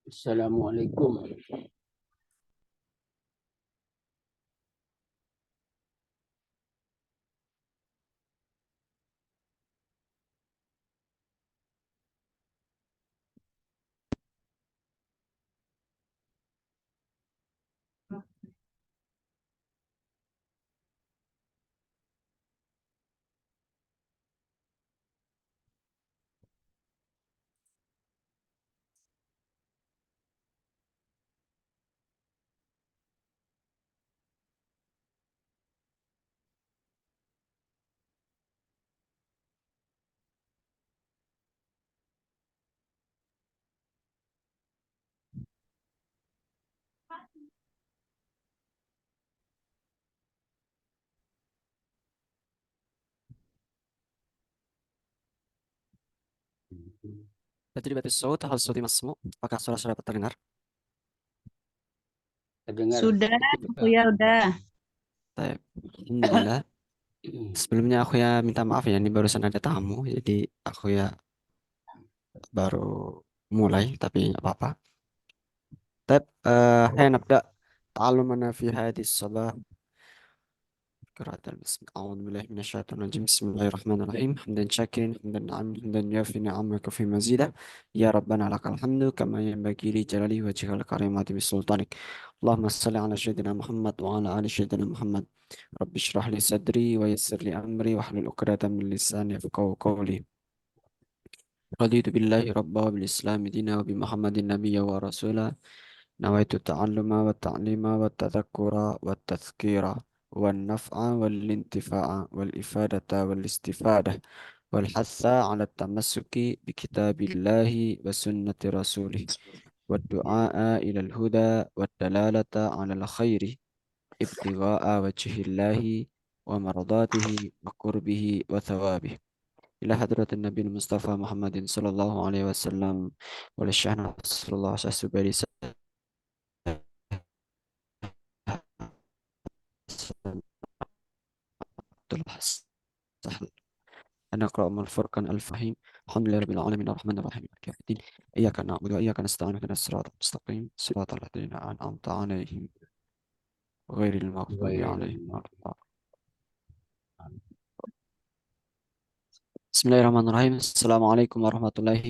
Assalamualaikum. تدريبات الصوت، هل صوتي مسموع؟ Apakah suara saya dapat terdengar? Terdengar. Sudah, aku ya udah. Baik. Alhamdulillah. Sebelumnya aku ya minta maaf ya, ini barusan ada tamu, jadi aku ya baru mulai, tapi nggak apa-apa. طيب هيا نبدأ تعلمنا في هذه الصباح. قراءة البسم أعوذ بالله من الشيطان الرجيم بسم الله الرحمن الرحيم حمدا شاكرا حمدا نعم حمدا يوافي نعمك في مزيدا يا ربنا لك الحمد كما ينبغي لجلال وجهك الكريم بسلطانك اللهم صل على سيدنا محمد وعلى آل سيدنا محمد رب اشرح لي صدري ويسر لي أمري واحلل عقدة من لساني يفقهوا قولي رضيت بالله ربا وبالإسلام دينا وبمحمد نبيا ورسولا نويت التعلم والتعليم والتذكر والتذكير والنفع والانتفاع والإفادة والاستفادة والحث على التمسك بكتاب الله وسنة رسوله والدعاء إلى الهدى والدلالة على الخير ابتغاء وجه الله ومرضاته وقربه وثوابه إلى حضرة النبي المصطفى محمد صلى الله عليه وسلم وللشأن صلى الله عليه وسلم سهل أن أقرأ من الفرقان الفهيم الحمد لله رب العالمين الرحمن الرحيم مالك يوم الدين إياك نعبد وإياك نستعين اهدنا الصراط المستقيم صراط الذين أنعمت عليهم غير المغضوب عليهم ولا الضالين. بسم الله الرحمن الرحيم السلام عليكم ورحمة الله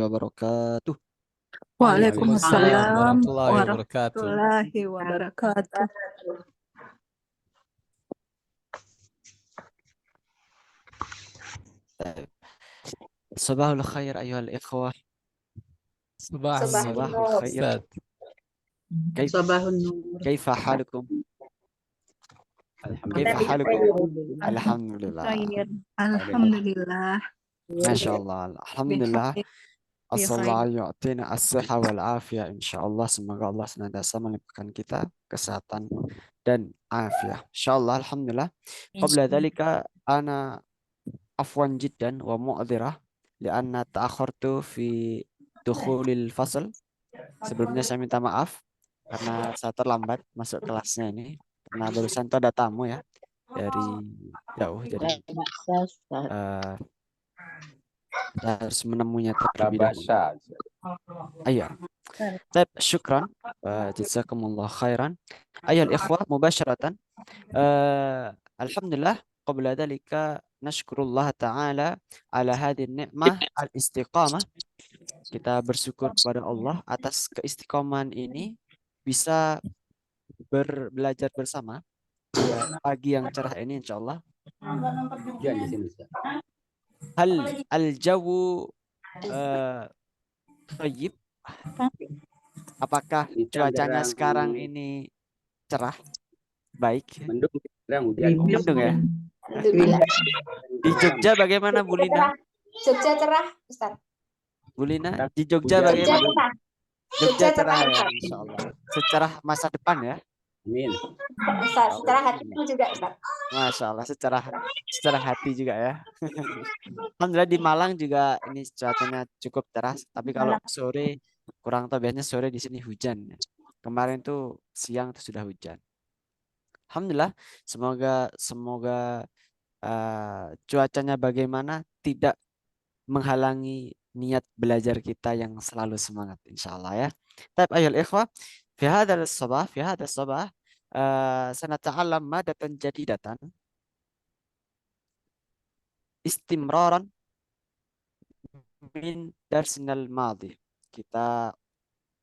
وبركاته. Waalaikumsalam warahmatullahi wabarakatuh. warahmatullahi wabarakatuh. صباح الخير أيها الإخوة. صباح صباح النور الخير. أستاذ. Sabahun nur. كيف حالكم؟ كيف Alhamdulillah. حالكم؟ Alhamdulillah. الحمد لله Khair. Alhamdulillah. ما شاء الله الحمد لله. Bikhair. Asal Allah yu'tina as-siha wal afiyah insyaallah. Semoga Allah senantiasa melimpahkan kita kesehatan dan afiah insyaallah. Alhamdulillah. Qabla dhalika ana afwan jiddan wa mu'dzirah lianna ta'akhartu fi dukhulil fasl. Sebelumnya saya minta maaf karena saya terlambat masuk kelasnya ini karena barusan itu ada tamu ya dari jauh, jadi harus menemunya terlebih dahulu. Ayo. Baik, syukran. Jazakumullah khairan. Ayol ikhwah mubasharatan. Alhamdulillah. Qabla dhalika nashkurullah ta'ala ala hadhihi ni'mah al-istiqamah. Kita bersyukur kepada Allah atas keistiqomahan ini bisa belajar bersama pagi yang cerah ini insyaallah. Ya, di sini, Ustaz. Hal al-jawu thayyib. Apakah cuacanya sekarang ini cerah? Baik. Mendung, terang, hujan. Mendung ya? Alhamdulillah. Di Jogja bagaimana Bu Linda? Jogja cerah, Ustaz. Bu Lina, Cerah. di Jogja Hujan. bagaimana? cerah. Jogja Jogja cerah cerah, ya, Ustaz. Insya Allah. Secara masa depan ya. Amin. Secara hatiku juga, Ustaz. Masya Allah, secara hati juga ya. Alhamdulillah di Malang juga ini cuacanya cukup cerah, tapi kalau sore kurang tahu, biasanya sore di sini hujan. Kemarin tuh siang tuh sudah hujan. Alhamdulillah, semoga cuacanya bagaimana tidak menghalangi niat belajar kita yang selalu semangat insya Allah ya. Tapi ayol ikhwah, fi hadha sabah sanata'allam madatan jadidatan istimraran min darsinal madhi. Kita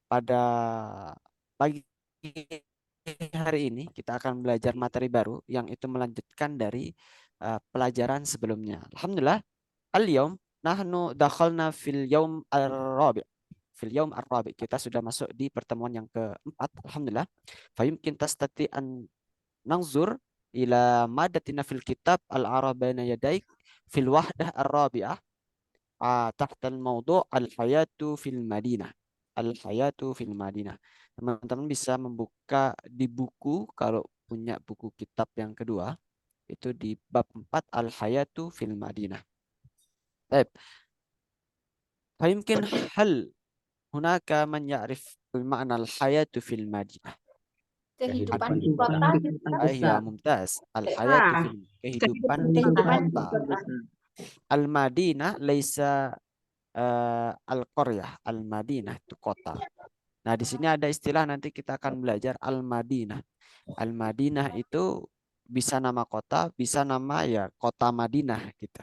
pada pagi hari ini kita akan belajar materi baru yang itu melanjutkan dari pelajaran sebelumnya. Alhamdulillah, al-yawm nahnu dakhalna fil yawm ar-rabi'. Fil yawm ar-rabi'. Kita sudah masuk di pertemuan yang keempat. Alhamdulillah. Fayumkin tastati an nangzur ila madatina fil kitab al-arabaina yadaik fil wahdah ar-rabi'ah tahta al-mawdu' al-hayatu fil Madinah. Al-hayatu fil Madinah. Teman-teman bisa membuka di buku, kalau punya buku kitab yang kedua, itu di bab 4 al-hayatu fil Madinah. Baik. Fayumkin hal hunaka man ya'rif makna al-hayatu fil Madinah. Kehidupan di kota. Iya, mumtaz. Al-hayatu fil kehidupan di Kehidupan di kota. kota. Al-Madinah laisa al-qaryah. Al-Madinah itu kota. Nah, di sini ada istilah nanti kita akan belajar Al-Madinah. Al-Madinah itu bisa nama kota, bisa nama ya kota Madinah gitu.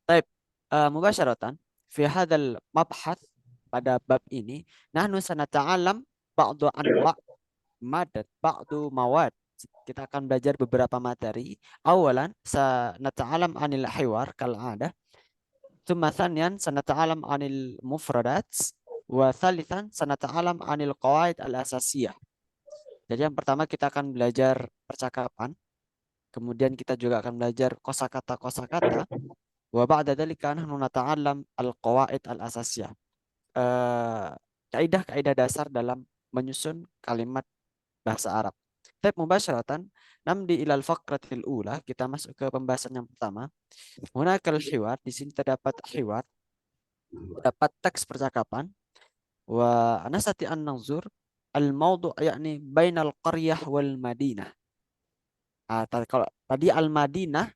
Baik, mubasyaratan fi hadzal mabhath, pada bab ini nahnu sanata'alam ba'du anwa' madad ba'du mawad. Kita akan belajar beberapa materi. Awalan sanata'alam anil hiwar kal'adah. ثم ثانيا سنتعلم عن المفردات وثالثا سنتعلم عن القواعد الأساسية. Jadi yang pertama kita akan belajar percakapan, kemudian kita juga akan belajar kosakata wa ba'da dzalika nahnu nata'allam al-qawaid al-asasiyah. Kaidah-kaidah dasar dalam menyusun kalimat bahasa Arab. Tapi mubasyaratan namdi ilal faqratil ula, kita masuk ke pembahasan yang pertama. Hunakal hiwar, di sini terdapat hiwar, terdapat teks percakapan. Wa anasati an nangzur al mawdu' yakni bainal qaryah wal madinah. Kalau tadi al madinah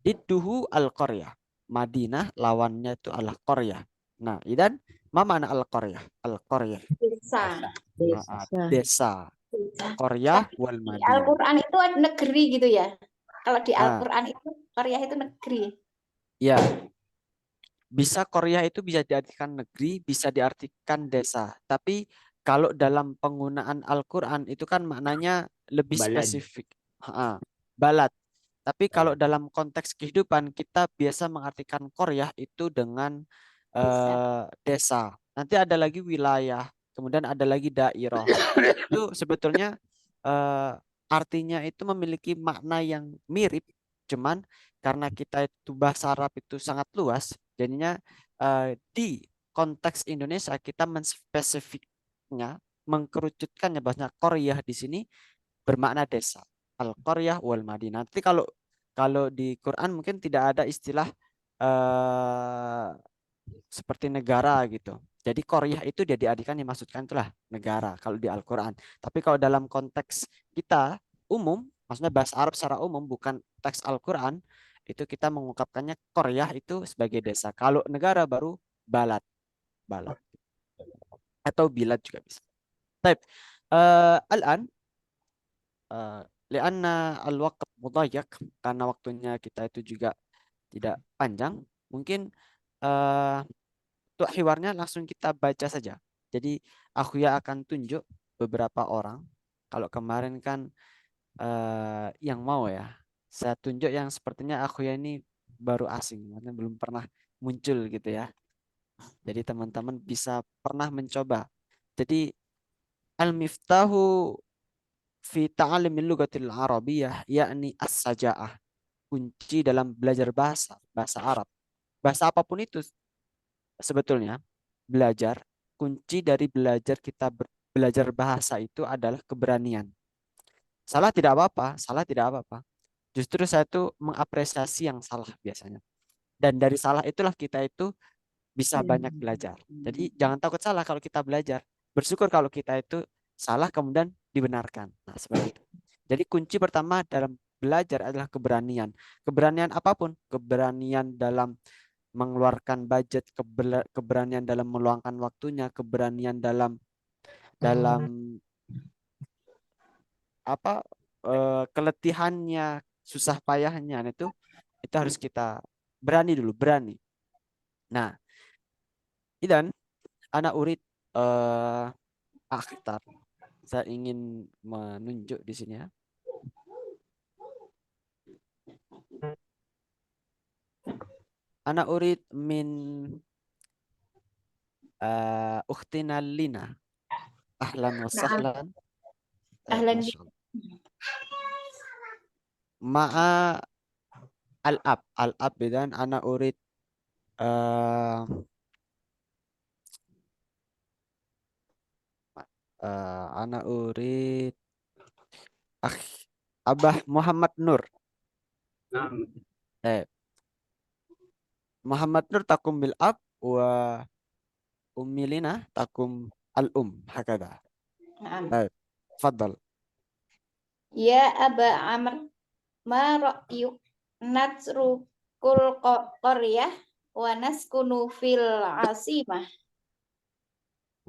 didduhu al qaryah. Madinah lawannya itu al qaryah. Nah, idan ma makna al qaryah? Al qaryah Desa. desa. Qaryah wal Di madinah. Al-Quran itu ada negeri gitu ya. Kalau di Ah. Al-Quran itu Korea itu negeri. Ya, bisa Korea itu bisa diartikan negeri, bisa diartikan desa. Tapi kalau dalam penggunaan Al-Quran itu kan maknanya lebih Balad. spesifik. Balad. Tapi kalau Balad. dalam konteks kehidupan kita biasa mengartikan Korea itu dengan desa. Nanti ada lagi wilayah, kemudian ada lagi daerah. Itu sebetulnya artinya itu memiliki makna yang mirip, cuman karena kita itu bahasa Arab itu sangat luas, jadinya di konteks Indonesia kita menspesifiknya, mengkerucutkannya, bahasanya Qaryah di sini bermakna desa. Al-Qaryah wal Madinah. Nanti kalau di Quran mungkin tidak ada istilah seperti negara gitu. Jadi Qaryah itu dia diartikan, dimaksudkan itulah negara kalau di Al-Quran. Tapi kalau dalam konteks kita umum, maksudnya bahasa Arab secara umum, bukan teks Al-Quran, itu kita mengungkapkannya Qaryah itu sebagai desa. Kalau negara baru balad. Atau bilad juga bisa. Baik. Al-an lianna al-waqt mudayyak, karena waktunya kita itu juga tidak panjang, mungkin untuk hiwarnya langsung kita baca saja. Jadi Akhuya akan tunjuk beberapa orang. Kalau kemarin kan yang mau ya, saya tunjuk yang sepertinya Akhuya ini baru asing, maksudnya belum pernah muncul gitu ya. Jadi teman-teman bisa pernah mencoba. Jadi al-miftahu fi ta'alimil lughatil arabiyyah yakni as-saja'ah. kunci dalam belajar bahasa Arab. Bahasa apapun itu sebetulnya belajar, kunci dari belajar kita belajar bahasa itu adalah keberanian. Salah tidak apa-apa, salah tidak apa-apa. Justru saya tuh mengapresiasi yang salah biasanya. Dan dari salah itulah kita itu bisa banyak belajar. Jadi jangan takut salah kalau kita belajar. Bersyukur kalau kita itu salah kemudian dibenarkan. Nah, seperti itu. Jadi kunci pertama dalam belajar adalah keberanian. Keberanian apapun, keberanian dalam mengeluarkan budget, keberanian dalam meluangkan waktunya, keberanian dalam apa keletihannya, susah payahnya, nah, itu harus kita berani dulu, berani. Nah, dan anak urid akhtar, saya ingin menunjuk di sini ya. Anak urid min ukhtina Lina. Ahlan wa sahlan. Ahlan. Ma'a al-ab dan ana urid ana urid Abah Muhammad Nur. Muhammad Nur takum bil ab wa ummi Lina takum al hakada. Faddal. Ya Aba Amr, ma ra'yuk natrukul qaryah wa naskunu fil asimah.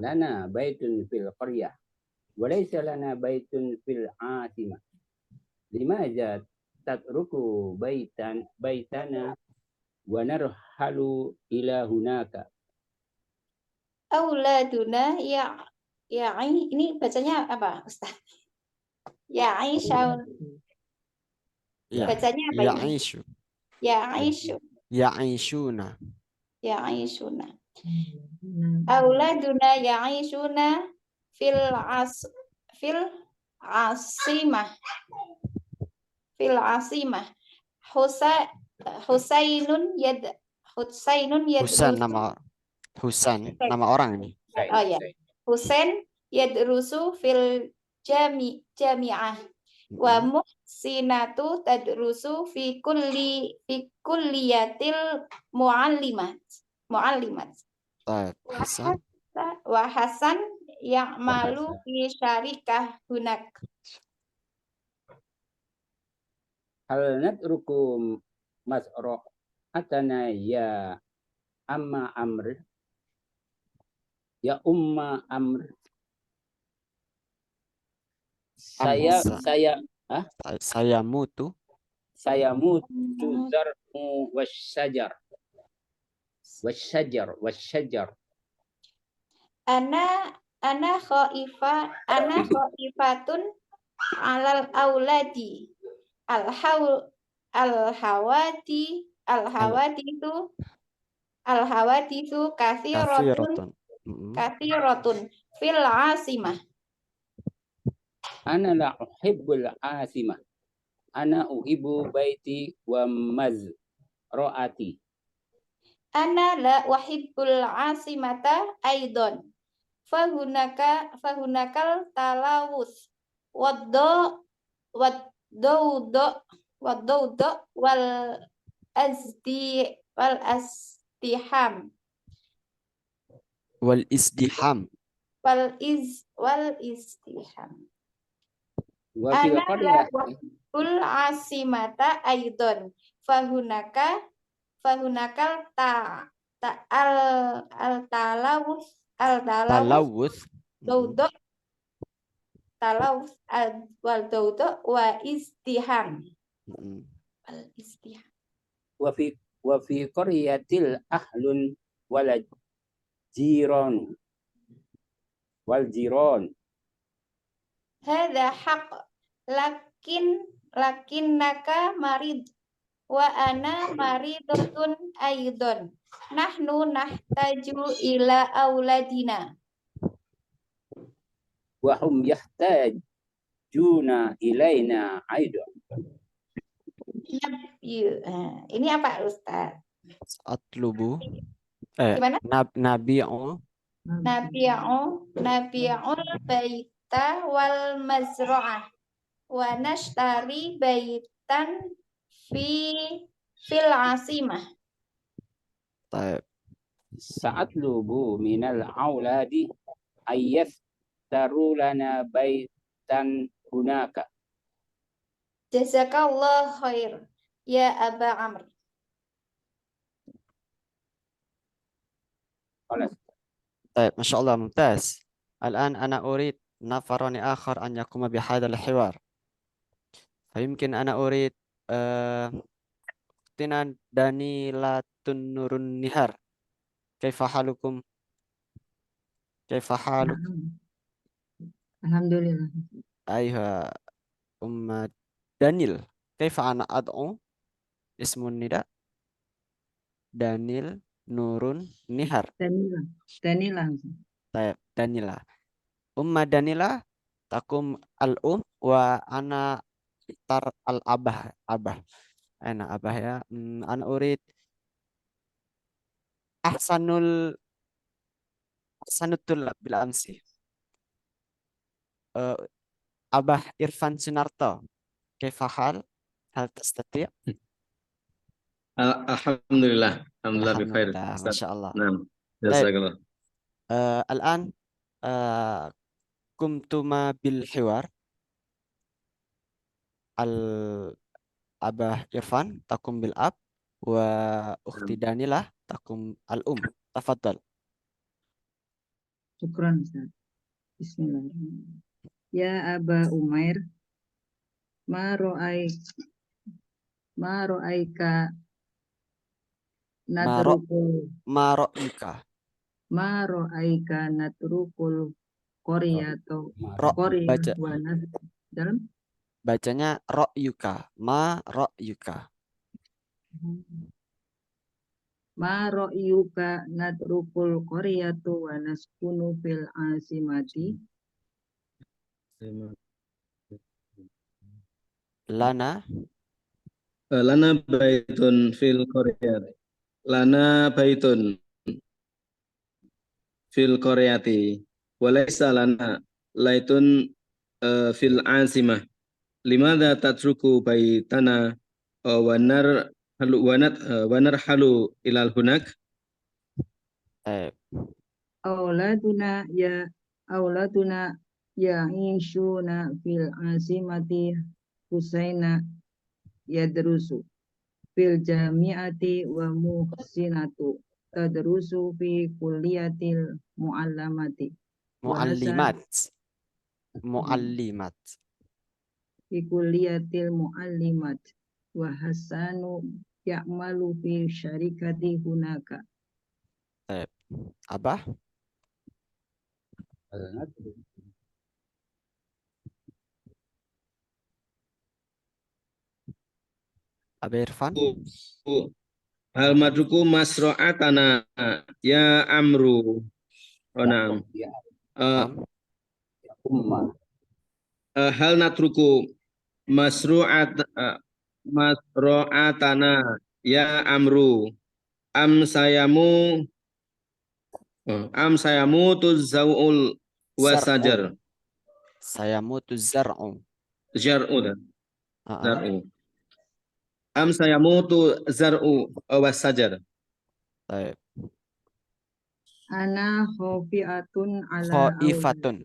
Lana baitun fil qaryah wa laysa lana baitun fil asimah. Limaza tatruku baitana wa narhalu ila hunaka. Auladuna ya ini bacanya apa Ustaz? Ya Aisyah. Ya, Bacanya apa ya ini? Aisyu. Ya Aisyu. Ya Aisyuna. Ya Aishuna. Auladuna ya Aishuna fil asimah. Fil asimah. Husainun Husain nama orang ini. Oh ya. Husain yadrusu fil jami'ah. Wa muhsinatu tadrusu fi kulliyatil muallimat. Hasan. Wa Hasan ya'malu fi syarikah hunak. Hal natruku masrohatana ya amma amr. Ya umma amr. Saya mutu zar'u wasyajar. Ana khaifatun alal auladi. Al-hawati itu kathiratun fil asimah. Ana la uhibbul asimah. Ana uhibbu baiti wa mazra'ati. Ana la uhibbul asimata aidan. Fahunakal talawus waddo wal azdiham. Wal izdiham. Ana la uhibbul asimata aidan. Fahunakal talawus wal daudok wa istiham. Wa fi qaryatil ahlun wal jiran. Hadza haq lakinnaka marid wa ana maridatun aidan. Nahnu nahtaju ila auladina. Wa hum yahtajuna ilaina aidan. Ini apa Ustaz? Atlubu. Gimana? Nabi'u. Nabi'ul baita wal mazra'ah wa nashtari baitan fil asimah. Taib. Sa'atlubu minal auladi ayyastaru lana baitan hunaka. Jazakallah khair ya Aba Amr. طيب ما شاء الله ممتاز. الآن أنا أريد نفرا آخر أن يقوم بهذا الحوار، فيمكن أنا أريد أختنا دانيلا نور النهار. كيف حالكم؟ كيف حالك؟ Alhamdulillah. أيها أم دانيل، كيف أنا أدعو اسم النداء؟ دانيل نور النهار. Danila. طيب دانيلا. أم دانيلا تقوم الأم وأنا اختار الأبه. أنا أبه يا. أنا أريد أحسن الطلاب بالأمس. أبه إرفان سنارتو، كيف حال؟ هل تستطيع؟ Alhamdulillah, alhamdulillah bikhair. Alhamdulillah, Ustaz. Masya Allah. Naam, طيب jazakallah. الآن قمت بالحوار. الأبه إرفان تقوم بالأب وأختي دانيلا تقوم الأم. تفضل. Syukran Ustaz. Bismillahirrahmanirrahim. Ya Aba Umair, ma ro'aika natrukul ما رأيك؟ ma ro'aika natrukul qaryata baca qaryah wa nas dalam bacanya ra'yuka. Ma ra'yuka. ma ro'yuka natrukul qaryatu wa naskunu fil asimati. Lana Lana baitun fil qaryati. Lana baitun fil qaryati. Walaysa lana laitun fil asimah. Limadha tatruku baitana wa narhalu ilal hunak? Auladuna ya'ishuna fil asimati Husaina yadrusu fil jami'ati wa muhsinatu tadrusu fi kulliyatil muallamati wa hasan muallimat. fi kulliyatil muallimat wa hasanu ya'malu fi syarikati hunaka. Abah Irfan. Hal madruku masro'atana ya amru. Naam. Hal natruku masro'atana ya amru. Am sayamu tuzzau'ul wasajar. Sayamutu zar'u. Zar'u. Am sayamutu zar'u wasajar. Baik. Ana khofiatun ala Khaifatun.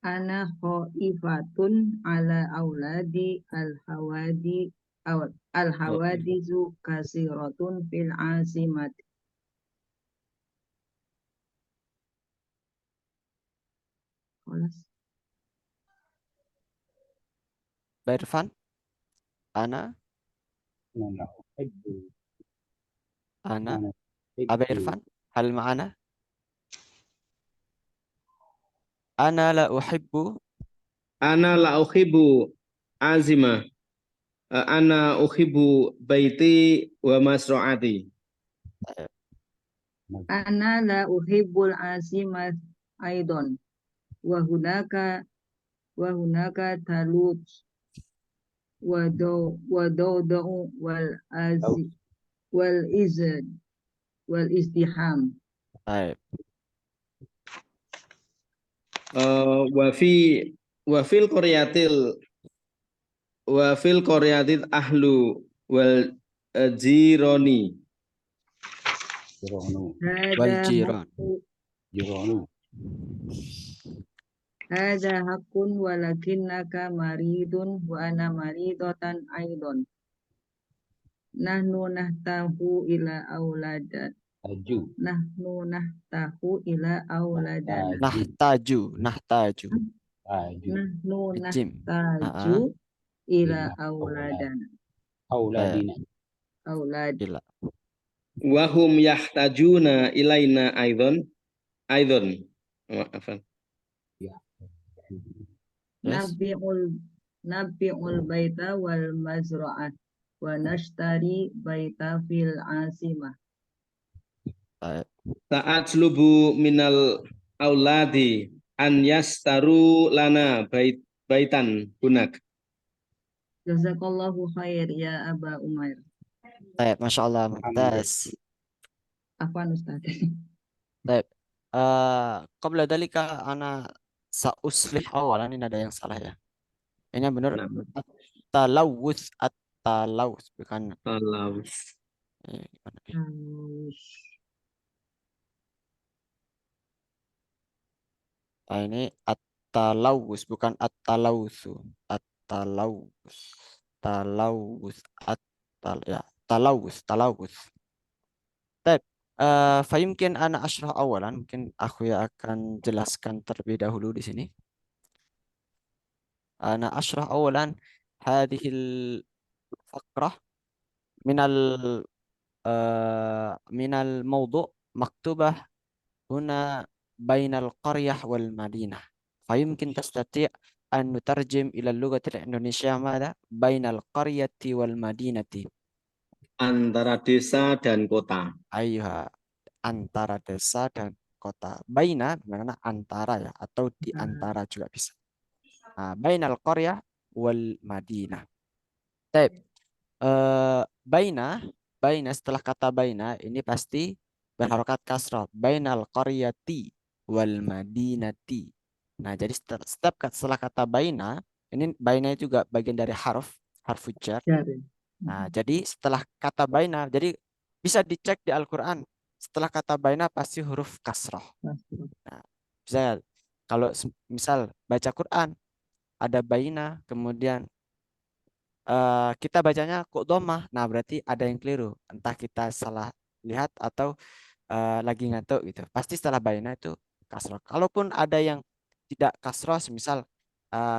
Ana khaifatun ala auladi al-hawadizu kasiratun fil asimati. Irfan. Ana Aba Irfan, hal ma'ana? Ana la uhibbu azima. Ana uhibbu baiti wa masro'ati. Ana la uhibbul azimat aidon wa hunaka talut wadawda'u wal izd wal izdiham. Baik. Wa fil qaryatil ahlu wal jironi. Jironu. Wal Hada jiran. Jironu. hakun walakinnaka maridun wa ana maridatan aidon. Nahnu nahtahu ila auladan. Taju. Nahnu nahtahu ila auladana. Taju. Nahtaju. Taju. Nahnu Jim. nahtaju ila Ila auladana. Auladina. Aulad. Ila. Wa hum yahtajuna ilaina aidon. Maafan. Ya. Yes. Nabi'ul baita wal mazra'ah wa nashtari baita fil asimah. Baik. Ta'atlubu minal auladi an yastaru lana baitan hunak. Jazakallahu khair ya Aba Umair. Baik, Masya Allah. Mumtaz. Afwan Ustaz. Baik. Qabla dalika ana sa'uslih awalan, ini ada yang salah ya. Ini yang benar Nah, at-talawuth, at-talawuth bukan kalau gimana ya? Ini at-talawus bukan at-talawusu. At-talawus. Talawus. Ya, talawus. Baik. Fayumkin ana asyrah awalan, mungkin aku ya akan jelaskan terlebih dahulu di sini. Ana asyrah awalan hadhil faqrah minal mawdu' maktubah huna bainal qaryah wal madinah. Fayumkin tastati' an nutarjim ila lughati Indonesia mada bainal qaryati wal madinati. antara desa dan kota. Ayuha, antara desa dan kota. Baina mana antara ya, atau di antara juga bisa. Nah, bainal qaryah wal madinah. Baik. Baina setelah kata baina ini pasti berharokat kasrah. Bainal qaryati wal madinati. Nah, jadi setiap setelah kata baina, ini baina juga bagian dari harf jar. Nah, jadi setelah kata baina, jadi bisa dicek di Al-Quran. Setelah kata baina pasti huruf kasrah. Nah, bisa kalau misal baca Quran ada baina, kemudian kita bacanya kok domah. Nah, berarti ada yang keliru. Entah kita salah lihat atau lagi ngantuk gitu. Pasti setelah baina itu kasrah. Kalaupun ada yang tidak kasrah, misal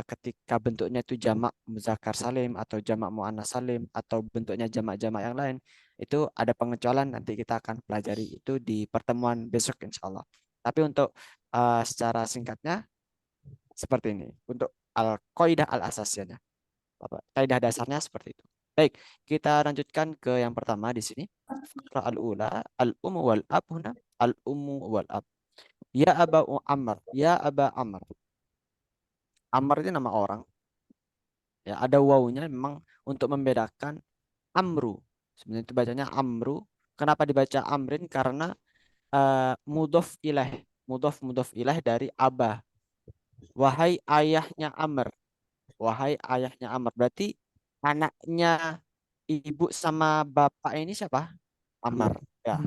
ketika bentuknya itu jamak muzakkar salim atau jamak muannas salim atau bentuknya jamak-jamak yang lain, itu ada pengecualian, nanti kita akan pelajari itu di pertemuan besok insya Allah. Tapi untuk secara singkatnya seperti ini untuk al-qaidah al-asasiyahnya. Kaidah dasarnya seperti itu. Baik, kita lanjutkan ke yang pertama di sini. Al-ula al-ummu wal ab huna al-ummu wal ab. Ya Aba Amr, ya Aba Amr. Amr itu nama orang. Ya, ada wawunya memang untuk membedakan Amru. Sebenarnya itu bacanya Amru. Kenapa dibaca Amrin? Karena mudhof ilaih. Mudhof ilaih dari Aba. Wahai ayahnya Amr. Wahai ayahnya Amr. Berarti anaknya ibu sama bapak ini siapa? Amr. Ya.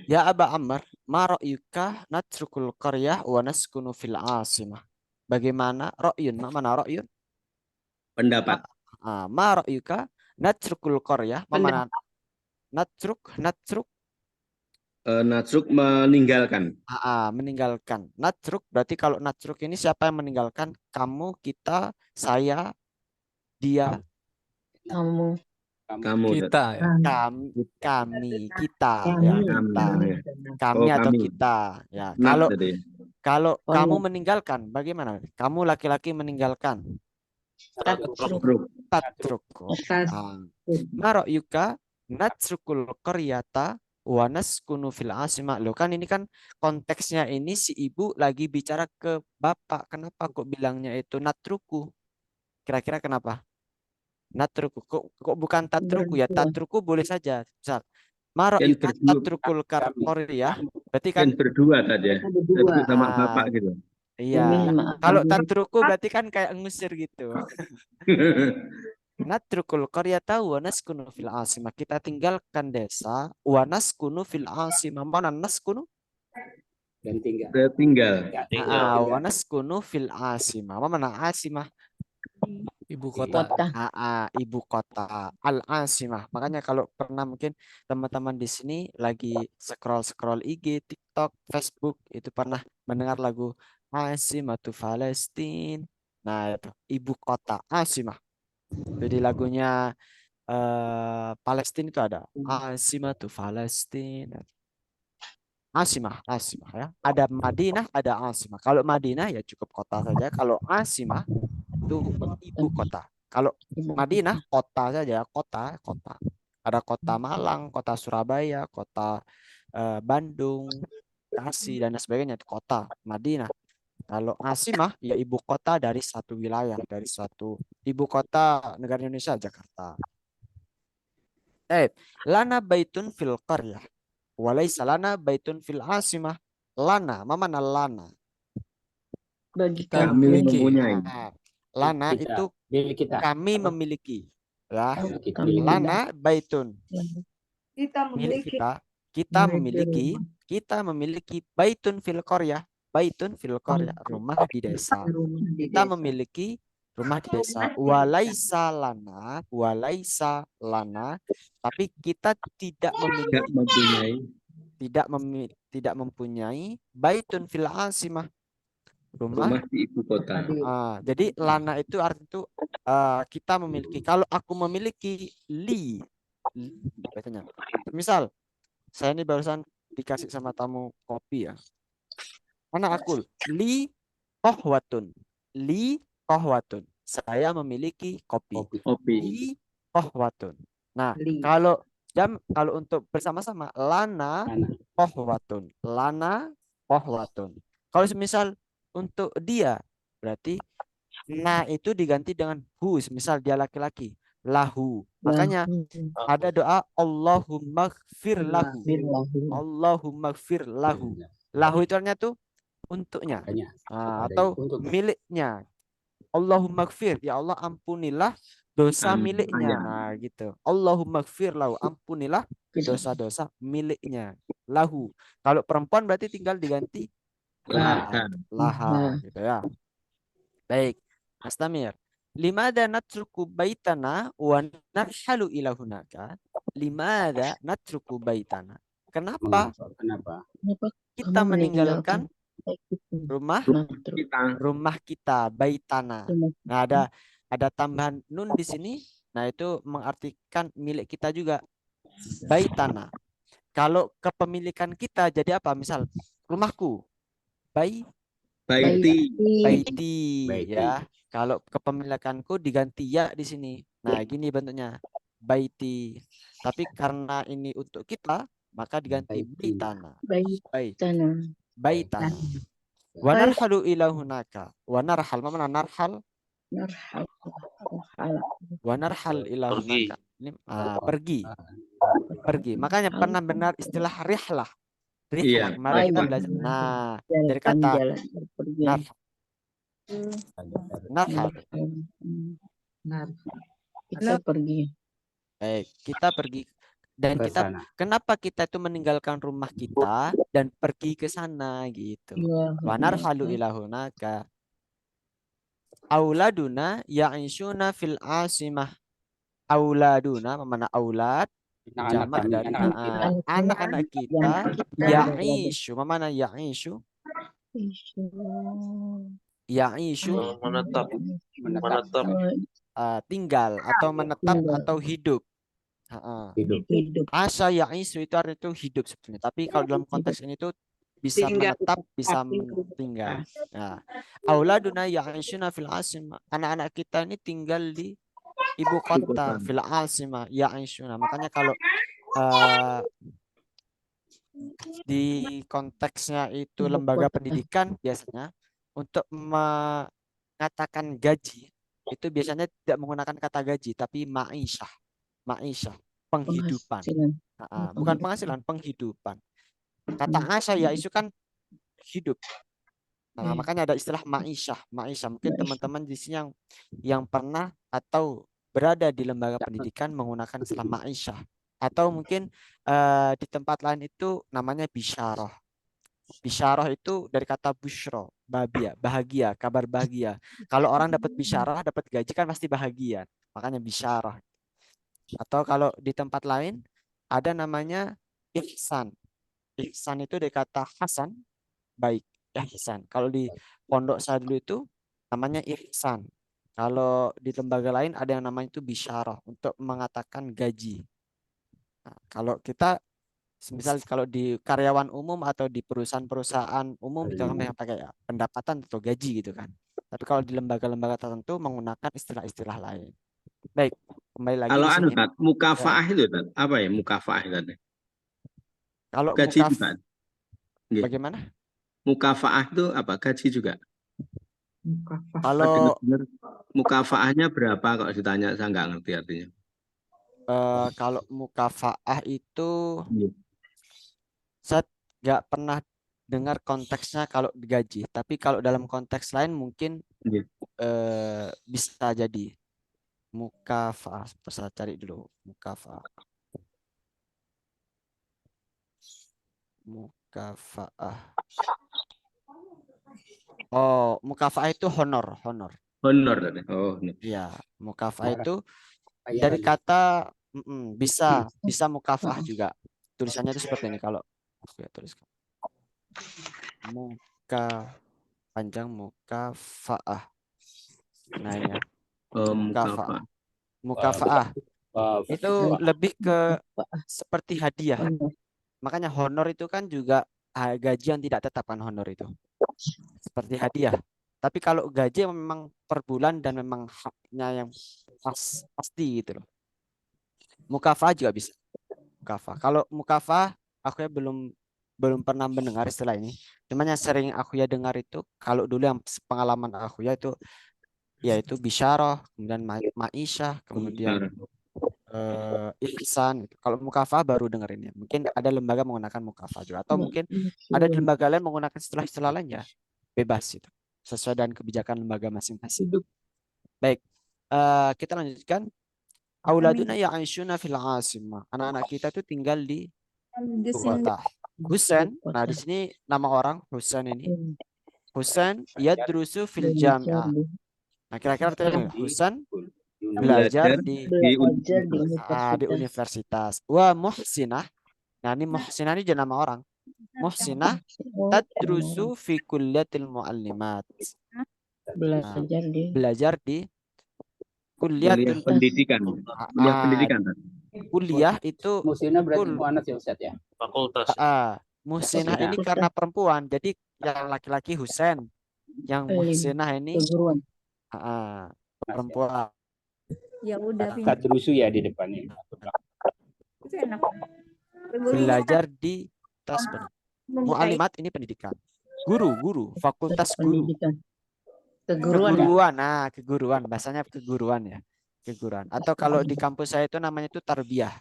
Ya Aba Amr, ma ra'yuka natrukul qaryah wa naskunu fil asimah. Bagaimana ra'yun? Mana ra'yun? Pendapat. Ma ra'yuka natrukul qaryah. Mana natruk? Natruk meninggalkan. Meninggalkan. Natruk berarti kalau natruk ini siapa yang meninggalkan? Kamu, kita, saya, dia. Kamu. Kita ya. Kami, kita, Kami. ya, kita. Kami Oh, atau kami. kita, ya. Nat tadi. Kalau Oh, kamu iya. meninggalkan, bagaimana? Kamu laki-laki meninggalkan. Tatruk. Ma ra'yuka natrukul qaryata wa naskunu fil asimah. Loh kan ini kan konteksnya ini si ibu lagi bicara ke bapak. Kenapa kok bilangnya itu natruku? Kira-kira kenapa? Natruku kok bukan tatruku ya? Berdua. Tatruku boleh saja. Misal, maro Kan itu berdua. tatrukul Korea. Berarti kan Kan berdua tadi ya. Kan berdua. Satu sama ah, bapak gitu. Umi iya. sama Kalau Abang. tatruku berarti kan kayak ngusir gitu. Natrukul qaryata wa naskunu fil asimah. Kita tinggalkan desa wa naskunu fil asimah. Mana naskunu? Dan tinggal. Saya tinggal. Wa naskunu fil asimah. Mana asimah? Ibu kota. Kota. Ibu kota al-asimah. Makanya kalau pernah mungkin teman-teman di sini lagi scroll IG, TikTok, Facebook itu pernah mendengar lagu Asimatu Palestin. Nah, itu ibu kota Asimah. Jadi lagunya Palestina itu ada Asimatu Palestin. Asimah ya. Ada Madinah, ada Asimah. Kalau Madinah ya cukup kota saja. Kalau Asimah itu ibu kota. Kalau Madinah kota saja, kota. Ada kota Malang, kota Surabaya, kota Bandung, Bekasi dan sebagainya itu kota Madinah. Kalau Asimah ya ibu kota dari satu wilayah, dari suatu ibu kota negara Indonesia Jakarta. Lana baitun fil qaryah. Walaysa lana baitun fil asimah. Lana, mana lana? Bagi Kita Kami memiliki. mempunyai. Lana Kita. itu Milik kita. kami memiliki. Ya. kami Lana baitun. Kita Milik memiliki. kita. Kita Memiliki memiliki baitun fil qaryah. Baitun fil qaryah. Rumah di desa. rumah di Kita desa. memiliki rumah di desa. Rumah Walaisa lana. Tapi kita tidak memiliki. Tidak mempunyai. Tidak mempunyai baitun fil asimah. Rumah Di ibu kota. jadi lana itu arti itu kita memiliki. Kalau aku memiliki li bacanya. Misal saya ini barusan dikasih sama tamu kopi ya. Mana aku li qahwatun. Saya memiliki kopi. Kopi. Li qahwatun. Nah, Li. kalau untuk bersama-sama lana qahwatun. Kalau misal untuk dia berarti na itu diganti dengan hu, misal dia laki-laki, lahu. Makanya ada doa Allahumma gfir lahu. Allahumma gfir lahu. Lahu itu artinya tuh untuknya. Atau miliknya. Allahumma gfir, ya Allah ampunilah dosa miliknya. Nah, gitu. Allahumma gfir lahu, ampunilah dosa-dosa miliknya. Lahu. Kalau perempuan berarti tinggal diganti laha gitu ya. Baik, Astamir. Limada natruku baitana wa narhalu ila hunaka? Limada natruku baitana? Kenapa kita meninggalkan rumah kita baitana? Nah, ada tambahan nun di sini. Nah, itu mengartikan milik kita juga. Baitana. Kalau kepemilikan kita jadi apa? Misal rumahku. Baiti ya. Kalau kepemilikanku diganti ya di sini. Nah, gini bentuknya. Baiti. Tapi karena ini untuk kita, maka diganti baitana. Baitana. Wa narhalu ila hunaka. Wa narhal, mana narhal? Wa narhal ila hunaka. Ini pergi. Makanya pernah benar istilah rihlah. Iya. Kemarin kita belajar. Nah, dari kata kita pergi. Baik, kita pergi dan kita kenapa kita itu meninggalkan rumah kita dan pergi ke sana gitu. Wa narhalu ila hunaka. Auladuna ya'ishuna fil asimah. Auladuna mana aulad? Jamak dari anak-anak kita ya'ishu. Mana ya'ishu? Ya'ishu tinggal atau menetap atau hidup. Asa ya'ishu itu artinya itu hidup sebetulnya. Tapi kalau dalam konteks ini tuh bisa menetap, bisa tinggal. Nah, auladuna ya'ishuna fil asimah. Anak-anak kita ini tinggal di ibu kota fil asimah ya'ishuna. Makanya kalau di konteksnya itu lembaga pendidikan biasanya untuk mengatakan gaji itu biasanya tidak menggunakan kata gaji, tapi ma'isyah. Ma'isyah, penghidupan. Penghasilan. Bukan penghasilan, penghidupan. Kata asya ya itu kan hidup. Iya. Makanya ada istilah ma'isyah. Ma'isyah. Mungkin teman-teman di sini yang pernah atau berada di lembaga pendidikan menggunakan istilah ma'isyah. Atau mungkin di tempat lain itu namanya bisyarah. Bisyarah itu dari kata busyro, bahagia, kabar bahagia. Kalau orang dapat bisyarah, dapat gaji kan pasti bahagia. Makanya bisyarah. Atau kalau di tempat lain ada namanya ihsan. Ihsan itu dari kata hasan, baik. Ihsan. Kalau di pondok saya dulu itu namanya ihsan. Kalau di lembaga lain ada yang namanya itu bisyarah untuk mengatakan gaji. Nah, kalau kita misal kalau di karyawan umum atau di perusahaan-perusahaan umum itu kan yang pakai pendapatan atau gaji gitu kan. Tapi kalau di lembaga-lembaga tertentu menggunakan istilah-istilah lain. Baik, kembali lagi Kalau di sini. Tat, mukafaah itu Tat, apa ya mukafaah tadi? Kalau Gaji juga. Nggih. bagaimana? Mukafaah itu apa? Gaji juga. Kalau Benar-benar mukafaahnya berapa kalau ditanya saya nggak ngerti artinya. kalau mukafaah itu Iya. saya nggak pernah dengar konteksnya kalau digaji, tapi kalau dalam konteks lain mungkin Iya. bisa jadi mukafaah. Saya cari dulu mukafaah. Mukafaah. Oh, mukafaah itu honor. Honor tadi. Oh, ini. Ya, mukafaah Marah. itu Kayak dari lagi. kata bisa mukafaah juga. Tulisannya itu seperti ini kalau aku ya tuliskan. Panjang mukafaah. Nah ini ya. Oh, Mukafaah. mukafaah. Mukafaah itu lebih ke seperti hadiah. Honor. Makanya honor itu kan juga gaji yang tidak tetap kan honor itu. Seperti hadiah. Tapi kalau gaji memang per bulan dan memang haknya yang pasti gitu loh. Mukafaah juga bisa. Mukafaah. Kalau mukafaah aku ya belum pernah mendengar istilah ini. Cuman yang sering aku ya dengar itu kalau dulu yang pengalaman aku ya itu yaitu bisyarah, kemudian ma'isyah, kemudian ihsan. Kalau mukafaah baru dengerin ya. Mungkin ada lembaga menggunakan mukafaah juga atau mungkin ada di lembaga lain menggunakan istilah-istilah lain ya. Bebas itu. Sesuai dengan kebijakan lembaga masing-masing. Baik. Kita lanjutkan. Auladuna ya'ishuna fil asimah. Anak-anak kita itu tinggal di kota. Husain. Nah, di sini nama orang Husain ini. Husain yadrusu fil jami'ah. Nah, kira-kira artinya Husain belajar di universitas. Wa Muhsinah. Nah, ini Muhsinah ini nama orang. Muhsinah tadrusu fi kulliyatil muallimat. Belajar di kuliah pendidikan. Kuliah pendidikan. Kuliah itu Muhsinah berarti muannats ya Ustaz ya. Fakultas. Muhsinah ini karena perempuan. Jadi yang laki-laki Husain, yang Muhsinah ini perempuan. Ya udah Tadrusu ya di depannya. itu enak. Belajar di tasbih. Mu'alimat ini pendidikan. Guru, fakultas guru. Keguruan. Nah, keguruan. Bahasanya keguruan ya. Keguruan. Atau kalau di kampus saya itu namanya itu tarbiyah.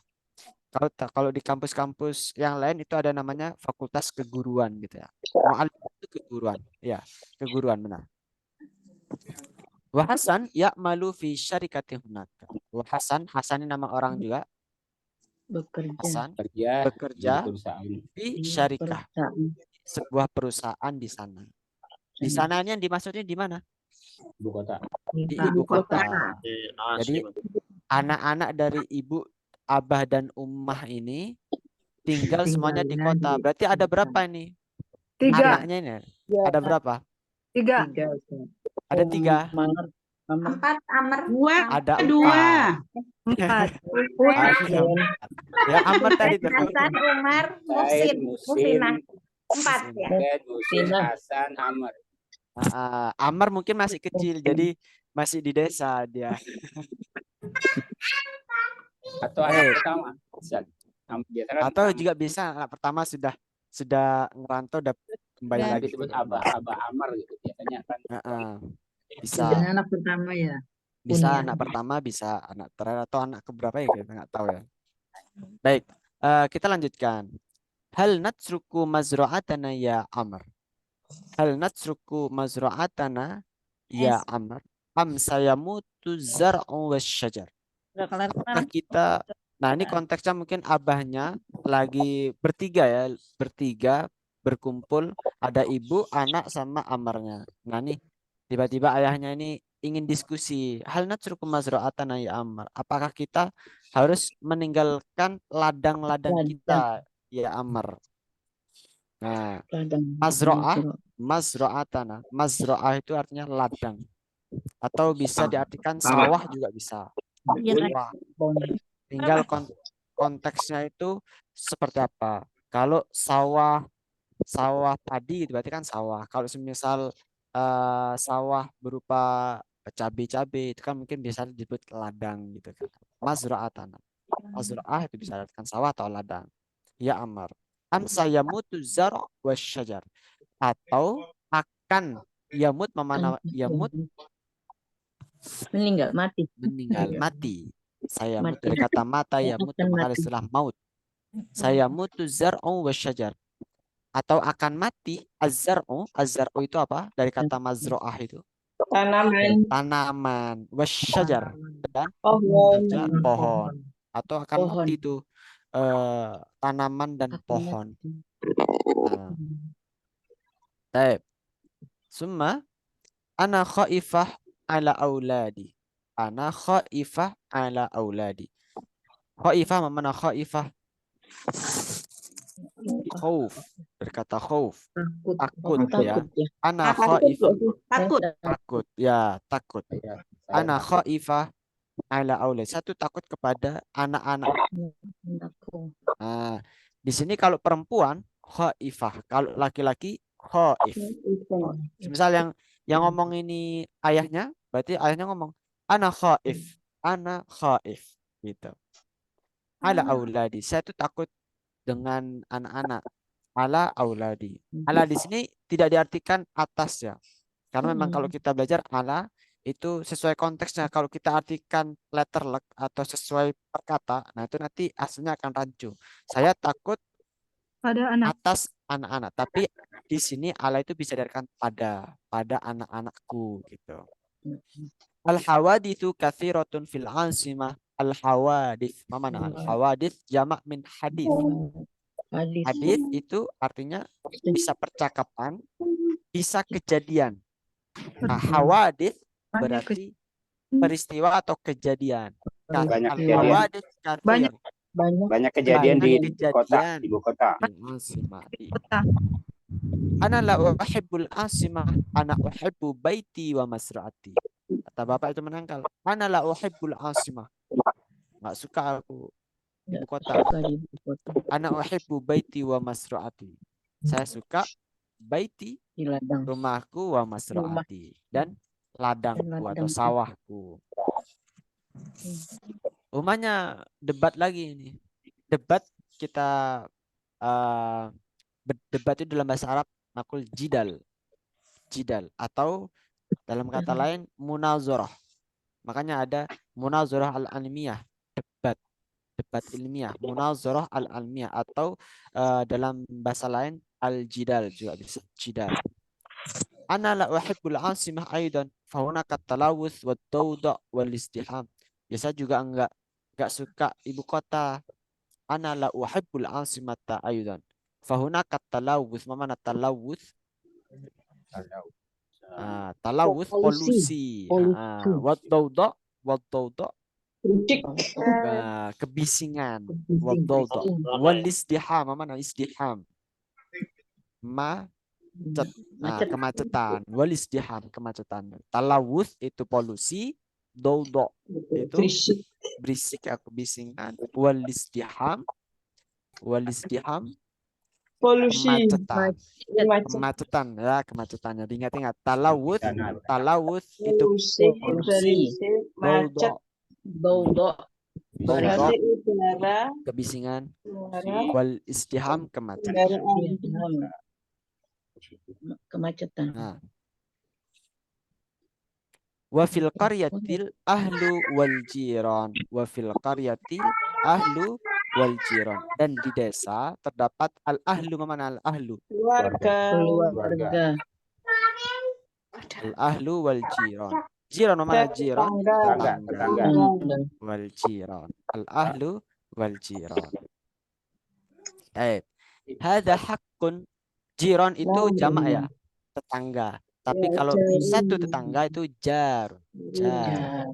Kalau di kampus-kampus yang lain itu ada namanya fakultas keguruan gitu ya. Mu'alimat itu keguruan. Ya, keguruan benar. Wa Hasan ya'malu fi syarikati hunaka. Wa Hasan ini nama orang juga. Hasan bekerja di syarikah, sebuah perusahaan di sana. Di sana ini yang dimaksudnya di mana? Ibu kota. Di ibu kota. Jadi anak-anak dari ibu, abah dan ummah ini tinggal semuanya di kota. Berarti ada berapa ini? 3. Anaknya ini ada berapa? 3. Ada 3. 4 Amr. Ada 4. 4. Ya Amr tadi tuh. Hasan, Umar, Muhsinah. 4 ya. Muhsin, Hasan, Amr. Amr mungkin masih kecil, jadi masih di desa dia. Atau anak pertama. Atau juga bisa anak pertama sudah ngerantau udah kembali lagi. Disebut Abah Amr gitu biasanya kan. Bisa. Anak pertama ya. Bisa Punya. anak pertama, bisa anak terakhir atau anak keberapa ya kita nggak tahu ya. Baik, kita lanjutkan. Hal natruku mazru'atana ya Amr. Hal natruku mazru'atana ya Amr. Am sayamutu zar'u wasyajar. Udah kelar. Apakah kita, nah ini konteksnya mungkin abahnya lagi bertiga ya, bertiga berkumpul, ada ibu, anak sama amarnya. Nah nih tiba-tiba ayahnya ini ingin diskusi. Hal natruku mazru'atana ya Amr. Apakah kita harus meninggalkan ladang-ladang Ladang. kita ya Amr? Nah, Ladang. mazro'ah, mazro'atana. Mazro'ah itu artinya ladang. Atau bisa diartikan sawah juga bisa. Wah, tinggal konteksnya itu seperti apa. Kalau sawah padi itu berarti kan sawah. Kalau semisal sawah berupa cabai-cabai itu kan mungkin bisa disebut ladang gitu kan. Mazra'atan. Mazra'ah itu bisa diartikan sawah atau ladang. Ya Amr. Am sayamutu zar' wasyajar. Atau akan yamut memana yamut Meninggal, mati. meninggal mati. Saya Mati. dari kata mata ya Akan mutu mengalir mati. setelah maut. Saya mutu zar'u wasyajar. Atau akan mati az-zar'u. Az-zar'u itu apa? Dari kata mazro'ah itu. Tanaman. Tanaman. Wasyajar. Dan Pohon. pohon. Atau akan Pohon. mati itu tanaman dan Akan pohon. mati. Nah, baik. Summa ana khaifah ala auladi. Ana khaifah ala auladi. Khaifah mana khaifah? Khauf. Berkata khauf. Takut ya. Takut ya. Ana Takut. khaifah. Takut. Takut. Ya, takut. Saya Ana takut. khaifah ala auladi. Satu takut kepada anak-anak. Aku. Nah, di sini kalau perempuan khaifah. Kalau laki-laki khaif. Misal yang ngomong ini ayahnya, berarti ayahnya ngomong ana khaif, ana khaif gitu. Ala auladi, saya tuh takut dengan anak-anak. Ala auladi. Ala di sini tidak diartikan atas ya. Karena memang kalau kita belajar ala itu sesuai konteksnya. Kalau kita artikan letterlek atau sesuai perkata, nah itu nanti aslinya akan rancu. Saya takut Pada anak. atas anak-anak, tapi di sini ala itu bisa diartikan pada anak-anakku gitu. Al hawadithu katsiratun fil ansimah. Al hawadith, mana al hawadith jamak min hadis. Hadis. Hadis itu artinya bisa percakapan, bisa kejadian. Nah, hawadith berarti peristiwa atau kejadian. Nah, Banyak al kejadian. hawadith katsir. Banyak kejadian di Banyak kota, kejadian. ibu kota. Ansimah. Ana la uhibbul asimah, ana uhibbu baiti wa masra'ati. Kata bapak itu menangkal. Ana la uhibbul asimah. Enggak suka aku ibu kota. Suka di ibu kota. Ana uhibbu baiti wa masra'ati. Saya suka baiti, Di ladang. rumahku, wa masra'ati, dan ladangku atau Ladangku. sawahku. Umumnya debat lagi ini. Debat kita berdebat itu dalam bahasa Arab nakul jidal. Jidal atau dalam kata lain munazarah. Makanya ada munazarah al-ilmiyah, debat ilmiah, munazarah al-ilmiyah atau dalam bahasa lain al-jidal juga bisa jidal. Ana la uhibbul asimah aidan fa hunaka talawuth wa dawda wal izdiham. Biasa juga enggak suka ibu kota. Ana la uhibbul asimata aidan fa hunaka talawuth. Mana talawuth? Talawuth polusi. Wa dawda kebisingan. Wa dawda wal izdiham. Mana izdiham? Kemacetan. Wal izdiham, kemacetan. Talawuth itu polusi, dawda itu berisik atau kebisingan. Wal izdiham Polusi. kemacetan ya, kemacetannya. Ingat-ingat talawuth itu Polusi. Macet. Dawda. Berarti udara. kebisingan. Udara. Wal izdiham kemacetan. Kemacetan. Nah, Wa fil qaryatil ahlu wal jiran. Wa fil qaryatil ahlu wal jiran. Dan di desa terdapat al ahlu. Mana al ahlu? Keluarga. Keluarga. Al ahlu wal jiran. Jiran mana Dan jiran? tetangga. Tetangga. Tetangga. Wal jiran. Al ahlu wal jiran. Hada haqqun. Jiran itu jamak ya, tetangga. Tapi Ya, kalau jari. satu tetangga itu jar. Ya.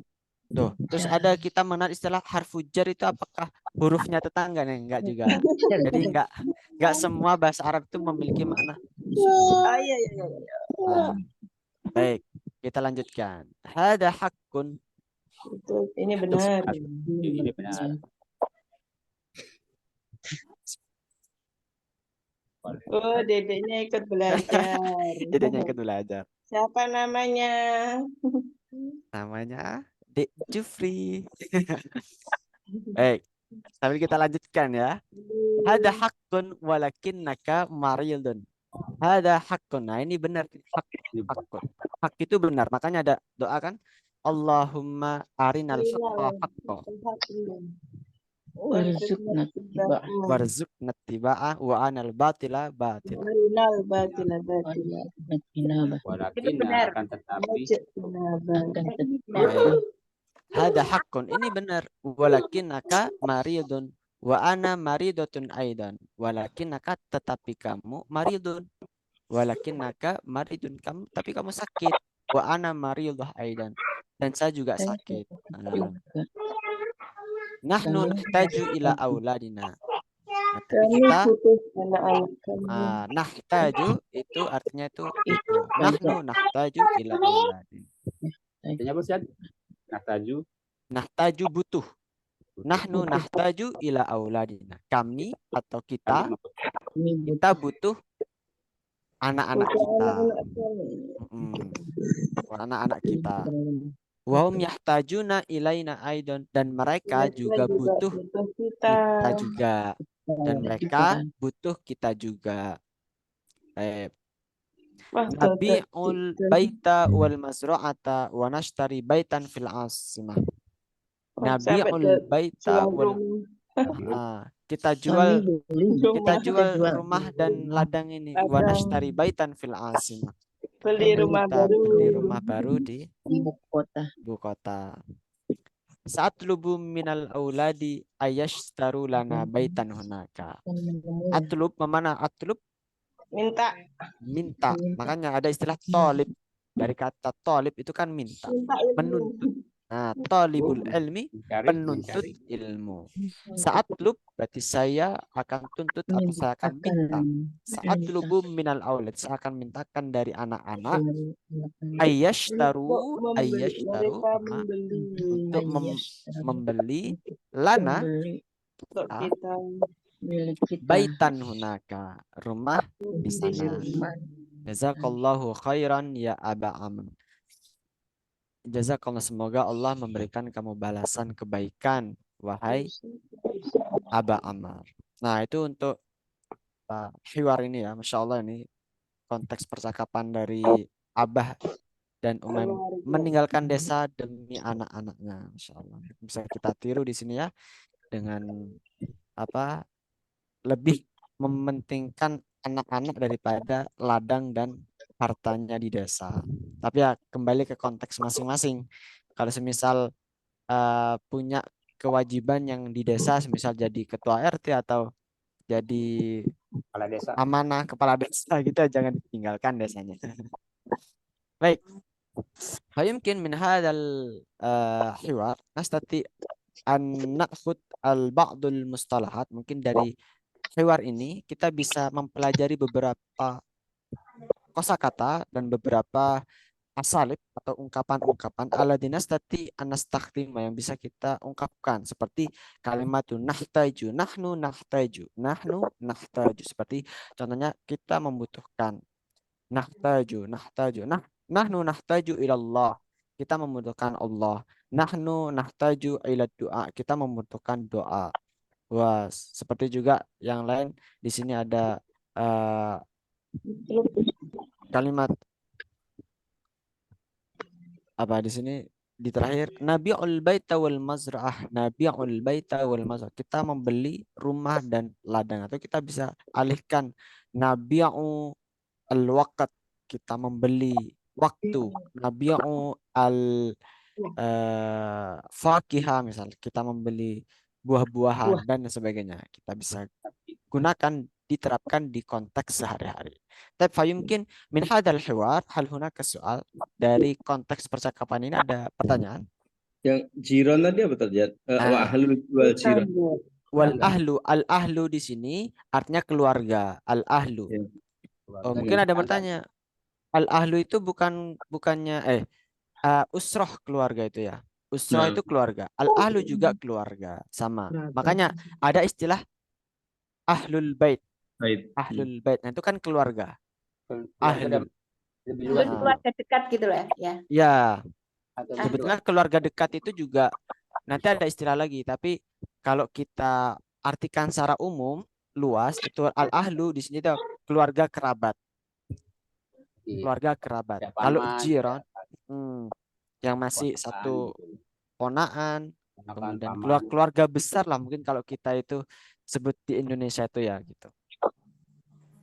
Tuh, terus ada kita mengenal istilah harfu jar itu apakah hurufnya tetangga nih? Enggak juga. Jadi enggak semua bahasa Arab itu memiliki makna. Ah, iya. Nah, baik, kita lanjutkan. Hada haqqun. Betul. Ini benar. Ini benar. Oh, dedeknya ikut belajar. Jadinya ikut belajar. Siapa namanya? Namanya Dek Jufri. Baik, sambil kita lanjutkan ya. Hada haqqun walakinnaka maridun. Hada haqqun. Nah, ini benar. Haqqun. Hak itu benar. Makanya ada doa kan. Allahumma arinal haqqa haqqa Warzuqna tiba. warzuqna tiba'ah wa anal batila batila. Arinal batila batila. Tinaba. Walakin benar. akan tetapi Akan tetap. Baik. Hada haqqun. Ini benar. Walakinnaka maridun wa ana maridatun aidan. Walakinnaka tetapi kamu maridun. Walakinnaka maridun, kamu tapi kamu sakit. Wa ana maridah aidan. Dan saya juga sakit. Nah, nahnu nahtaju ila auladina. Nah, tapi Kami kita butuh anak-anak kami. nahtaju itu artinya itu. Nahnu nahtaju ila auladina. artinya apa sih? Nahtaju Nahtaju butuh. Nahnu nahtaju ila auladina. Kami atau kita butuh anak-anak Butuh kita. anak-anak kami. Anak-anak kita. Wahum yahtajuna ilaina aidan, dan mereka juga butuh kita juga, dan mereka butuh kita juga. Nabi'ul baita wal mazra'ata wa nashtari baitan fil asimah. Nabi'ul baita wal kita jual rumah dan ladang ini. Wa nashtari baitan fil asimah. Beli rumah baru di ibu kota. Saat lubu minal auladi ayashtaru lana baitan hunaka. Atlub mana atlub? Minta. Makanya ada istilah tolib. Dari kata tolib itu kan minta. Menuntut. Nah, tolibul ilmi, penuntut ilmu. Saat lub berarti saya akan tuntut atau saya akan minta. Saat lubu minal aulad, saya akan mintakan dari anak-anak ayashtaru untuk membeli lana baitan hunaka, rumah di sana. Jazakallahu khairan ya Aba Amr. Jazakallah, semoga Allah memberikan kamu balasan kebaikan, wahai Aba Amr. Nah, itu untuk hiwar ini ya. Masya Allah, ini konteks percakapan dari Abah dan Umaim meninggalkan desa demi anak-anaknya. Masya Allah. Bisa kita tiru di sini ya, dengan lebih mementingkan anak-anak daripada ladang dan hartanya di desa. Tapi ya kembali ke konteks masing-masing. Kalau semisal punya kewajiban yang di desa, semisal jadi ketua RT atau jadi kepala desa, amanah kepala desa gitu, jangan ditinggalkan desanya. Baik. Fayumkin min hadzal hiwar nastati an na'khud al-ba'dul mustalahat. Mungkin dari hiwar ini kita bisa mempelajari beberapa kosakata dan beberapa asalib atau ungkapan-ungkapan aladina stati anastakhlima yang bisa kita ungkapkan, seperti kalimat nahtaju, nahnu nahtaju, seperti contohnya kita membutuhkan, nahtaju, nahnu nahtaju ilallah, kita membutuhkan Allah, nahnu nahtaju ilad doa, kita membutuhkan doa. Wah, seperti juga yang lain di sini ada kalimat apa di sini di terakhir nabi'ul baita wal mazra'ah, nabi'ul baita wal mazra'ah, kita membeli rumah dan ladang, atau kita bisa alihkan nabi'u al waqt, kita membeli waktu, nabi'u al fakihah, misal kita membeli buah-buahan dan sebagainya, kita bisa gunakan diterapkan di konteks sehari-hari. Tapi fayumkin min hadal hiwar hal hunaka soal, dari konteks percakapan ini ada pertanyaan. Yang jiron tadi apa terjadi? Wa Nah, ahlul wal jiron. wal ahlu, al ahlu di sini artinya keluarga, al ahlu. Ya. Oh, mungkin ada bertanya, al ahlu itu bukannya usroh keluarga itu ya. Usroh Nah. itu keluarga, al ahlu juga keluarga, sama. Makanya ada istilah ahlul bait. Baik. Ahlul bait, nah itu kan keluarga. Ahlu. Lebih Itu luas. keluarga dekat gitu loh ya. Ya, Atau sebetulnya keluarga dekat itu juga nanti ada istilah lagi, tapi kalau kita artikan secara umum luas itu al ahlu di sini itu keluarga kerabat. Keluarga kerabat. Ya, Kalau paman, jiran yang masih ponakan satu gitu. ponaan, Ponakan, kemudian paman. keluarga besar lah mungkin kalau kita itu sebut di Indonesia itu ya gitu.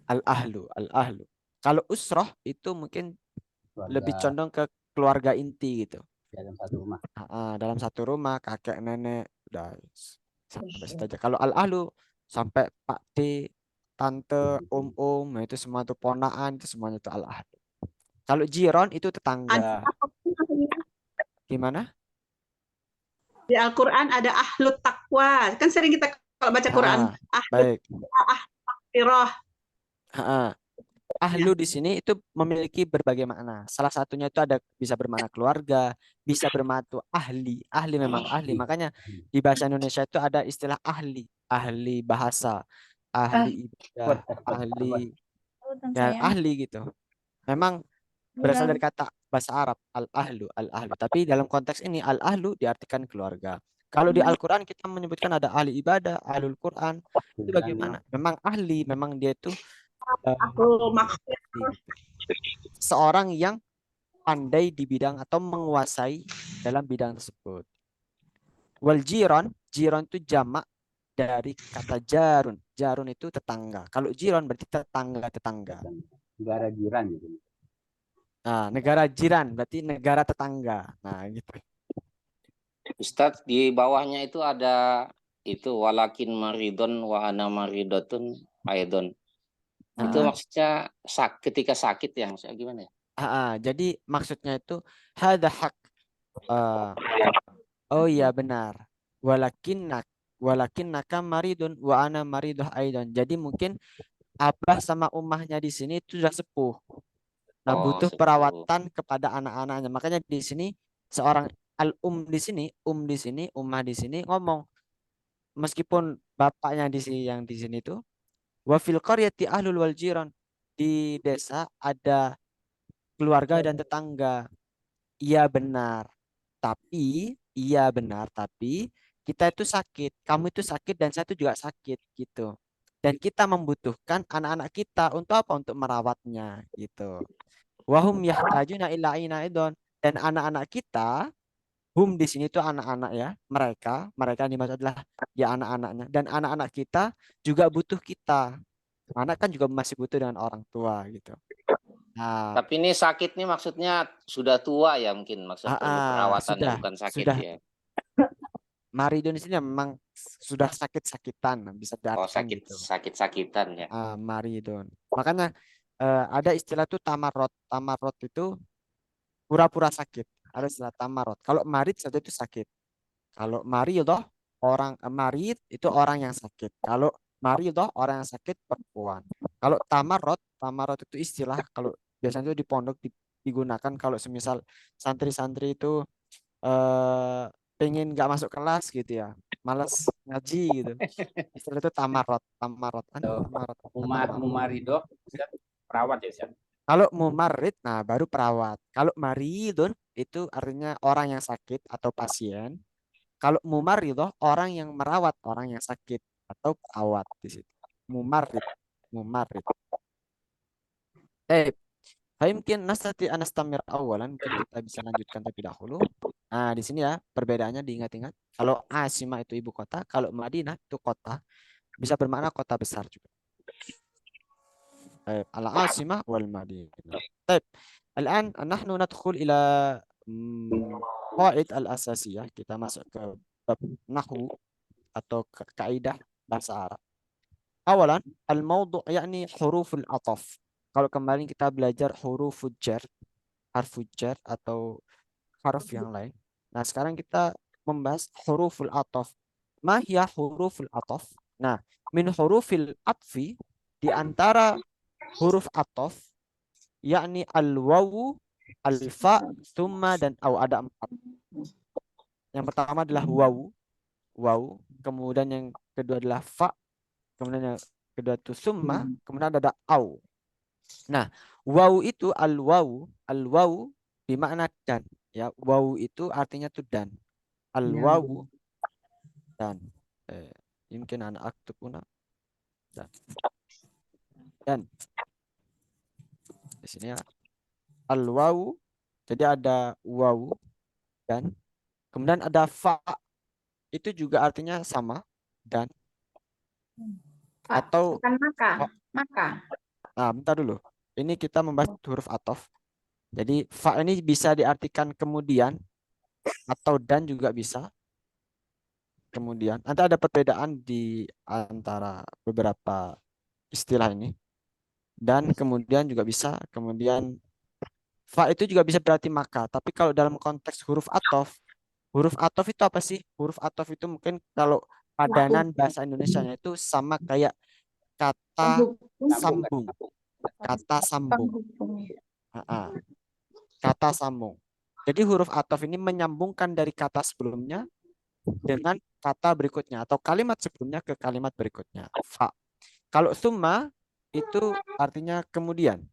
Al ahlu, al ahlu. Kalau usroh itu mungkin Keluarga lebih condong ke keluarga inti gitu. dalam satu rumah. Dalam satu rumah, kakek nenek udah sampai situ aja. Kalau al ahlu sampai Pak D, tante, om, nah itu semua itu ponaan, itu semuanya itu al ahlu. Kalau jiron itu tetangga. Gimana? Di Al-Quran ada ahlut takwa. Kan sering kita kalau baca Quran, ahlut Baik. firoh. Ahlu di sini itu memiliki berbagai makna. Salah satunya itu ada bisa bermakna keluarga, bisa bermakna tuh ahli. Ahli memang ahli. Makanya di bahasa Indonesia itu ada istilah ahli, ahli bahasa, ahli ibadah, ahli dan ahli gitu. Memang berasal dari kata bahasa Arab al-ahlu, al-ahlu. Tapi dalam konteks ini al-ahlu diartikan keluarga. Kalau di Al-Quran kita menyebutkan ada ahli ibadah, ahlul Quran. Itu bagaimana? Memang ahli, memang dia itu Aku maksudnya seorang yang pandai di bidang atau menguasai dalam bidang tersebut. Wal jiron, jiron itu jamak dari kata jarun. Jarun itu tetangga. Kalau jiron berarti tetangga-tetangga. Negara jiran gitu. Nah, negara jiran berarti negara tetangga. Nah, gitu. Ustadz, di bawahnya itu ada itu walakin maridon wa ana maridotun aidon. Itu maksudnya ketika sakit ya, maksudnya gimana ya? Jadi maksudnya itu hada hak. Oh iya benar. Walakin naka maridun wa ana maridoh aidon. Jadi mungkin abah sama umahnya di sini itu sudah sepuh. Nah, butuh sepuh. perawatan kepada anak-anaknya. Makanya di sini seorang di sini, umah di sini ngomong, meskipun bapaknya di sini yang di sini itu wa fil qaryati ahlul wal jiran, di desa ada keluarga dan tetangga. Iya benar. Tapi kita itu sakit, kamu itu sakit dan saya itu juga sakit gitu. Dan kita membutuhkan anak-anak kita untuk apa? Untuk merawatnya gitu. Wahum yahtajuna ila inaidon, dan anak-anak kita, hum di sini tuh anak-anak ya, mereka yang dimaksud adalah ya anak-anaknya, dan anak-anak kita juga butuh kita. Anak kan juga masih butuh dengan orang tua gitu. Nah, Tapi ini sakit nih maksudnya sudah tua ya, mungkin maksud perlu perawatan sudah, bukan sakit sudah. ya. Maridun di sini memang sudah sakit-sakitan, bisa diartikan gitu. Sakit-sakitan ya. Maridun. Makanya ada istilah tuh tamarot. Tamarot itu pura-pura sakit. Ada istilah tamarot. Kalau marid saja itu sakit. Kalau maridoh marid itu orang yang sakit. Kalau maridoh orang yang sakit perempuan. Kalau tamarot itu istilah kalau biasanya itu di pondok digunakan kalau semisal santri-santri itu pengen nggak masuk kelas gitu ya, malas ngaji gitu. Istilah itu tamarot. Mumaridoh perawat ya, Ustaz. Kalau mumarid, nah baru perawat. Kalau maridun itu artinya orang yang sakit atau pasien. Kalau mumaridoh orang yang merawat orang yang sakit atau perawat di situ. Mumarid. Mungkin nastati anastamir awalan, mungkin kita bisa lanjutkan terlebih dahulu. Nah, di sini ya perbedaannya diingat-ingat. Kalau Asimah itu ibu kota, kalau Madinah itu kota, bisa bermakna kota besar juga. Al-Asimah wal Madinah. Baik. Al-an nahnu nadkhul ila qaid al-asasiyah. Kita masuk ke bab nahwu atau kaidah bahasa Arab. Awalan, al-mawdu' yakni huruful ataf. Kalau kemarin kita belajar huruf jar, harfu jar atau harf yang lain. Nah, sekarang kita membahas huruful ataf. Ma hiya huruful ataf? Nah, min hurufil atfi, di antara huruf ataf, yakni al-wawu, al-fa, thumma, dan au. Ada 4. Yang pertama adalah wawu, kemudian yang kedua adalah fa, kemudian yang kedua itu summa, kemudian ada au. Nah, wawu itu al-wawu bermakna dan. Ya, wawu itu artinya tuh dan. Al-wawu dan. Mungkin anak aktubuna dan. Di sini ya. Al-wawu, jadi ada wawu dan. Kemudian ada fa, itu juga artinya sama dan. Atau Bukan maka. Nah, bentar dulu. Ini kita membahas huruf ataf. Jadi fa ini bisa diartikan kemudian atau dan juga bisa. Kemudian, nanti ada perbedaan di antara beberapa istilah ini. Dan kemudian juga bisa. Kemudian fa itu juga bisa berarti maka. Tapi kalau dalam konteks huruf ataf itu apa sih? Huruf ataf itu mungkin kalau padanan bahasa Indonesianya itu sama kayak kata sambung. Kata sambung. Kata sambung. Jadi huruf ataf ini menyambungkan dari kata sebelumnya dengan kata berikutnya atau kalimat sebelumnya ke kalimat berikutnya. Fa. Kalau summa itu artinya kemudian.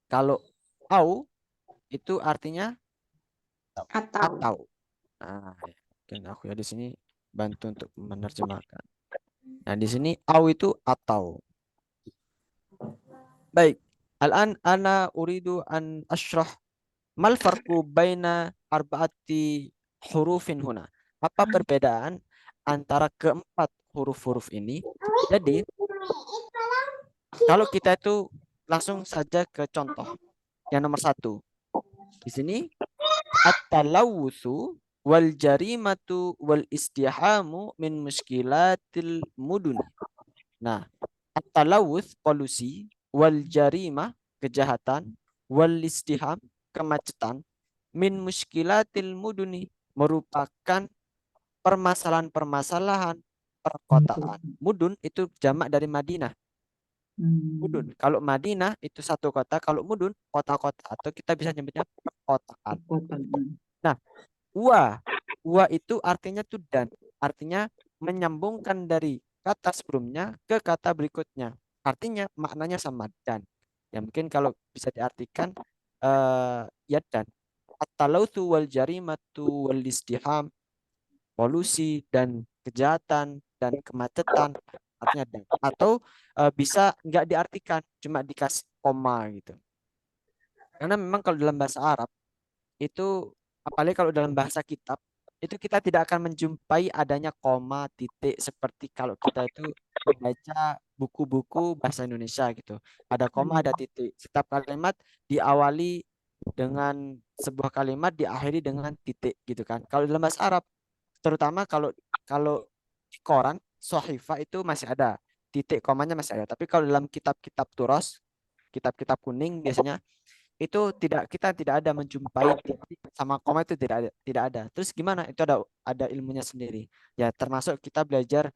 Kalau au itu artinya atau. Nah, mungkin aku ya di sini bantu untuk menerjemahkan. Nah, di sini au itu atau. Baik. Al-an ana uridu an ashrah mal farqu baina arba'ati hurufin huna. Apa perbedaan antara keempat huruf-huruf ini? Jadi, kalau kita itu langsung saja ke contoh. Yang nomor 1. Di sini at-talawutsu wal jarimatu wal istihamu min muskilatil mudun. Nah, at-talawuts polusi, wal jarimah kejahatan, wal istiham kemacetan, min muskilatil muduni merupakan permasalahan-permasalahan perkotaan. Mudun itu jamak dari Madinah. Mudun. Kalau Madinah itu satu kota, kalau mudun kota-kota atau kita bisa nyebutnya perkotaan. Nah, wa itu artinya tuh dan, artinya menyambungkan dari kata sebelumnya ke kata berikutnya. Artinya maknanya sama dan. Ya mungkin kalau bisa diartikan ya dan. At-talawtsu wal jarimatu wal istiham, polusi dan kejahatan dan kemacetan, artinya dan. Atau bisa nggak diartikan, cuma dikasih koma gitu. Karena memang kalau dalam bahasa Arab itu, apalagi kalau dalam bahasa kitab, itu kita tidak akan menjumpai adanya koma, titik seperti kalau kita itu membaca buku-buku bahasa Indonesia gitu. Ada koma, ada titik. Setiap kalimat diawali dengan sebuah kalimat, diakhiri dengan titik gitu kan. Kalau dalam bahasa Arab, terutama kalau di koran, Sohifah itu masih ada. Titik komanya masih ada. Tapi kalau dalam kitab-kitab turos, kitab-kitab kuning biasanya, itu kita tidak ada menjumpai titik sama koma, itu tidak ada. Terus gimana? Itu ada ilmunya sendiri. Ya termasuk kita belajar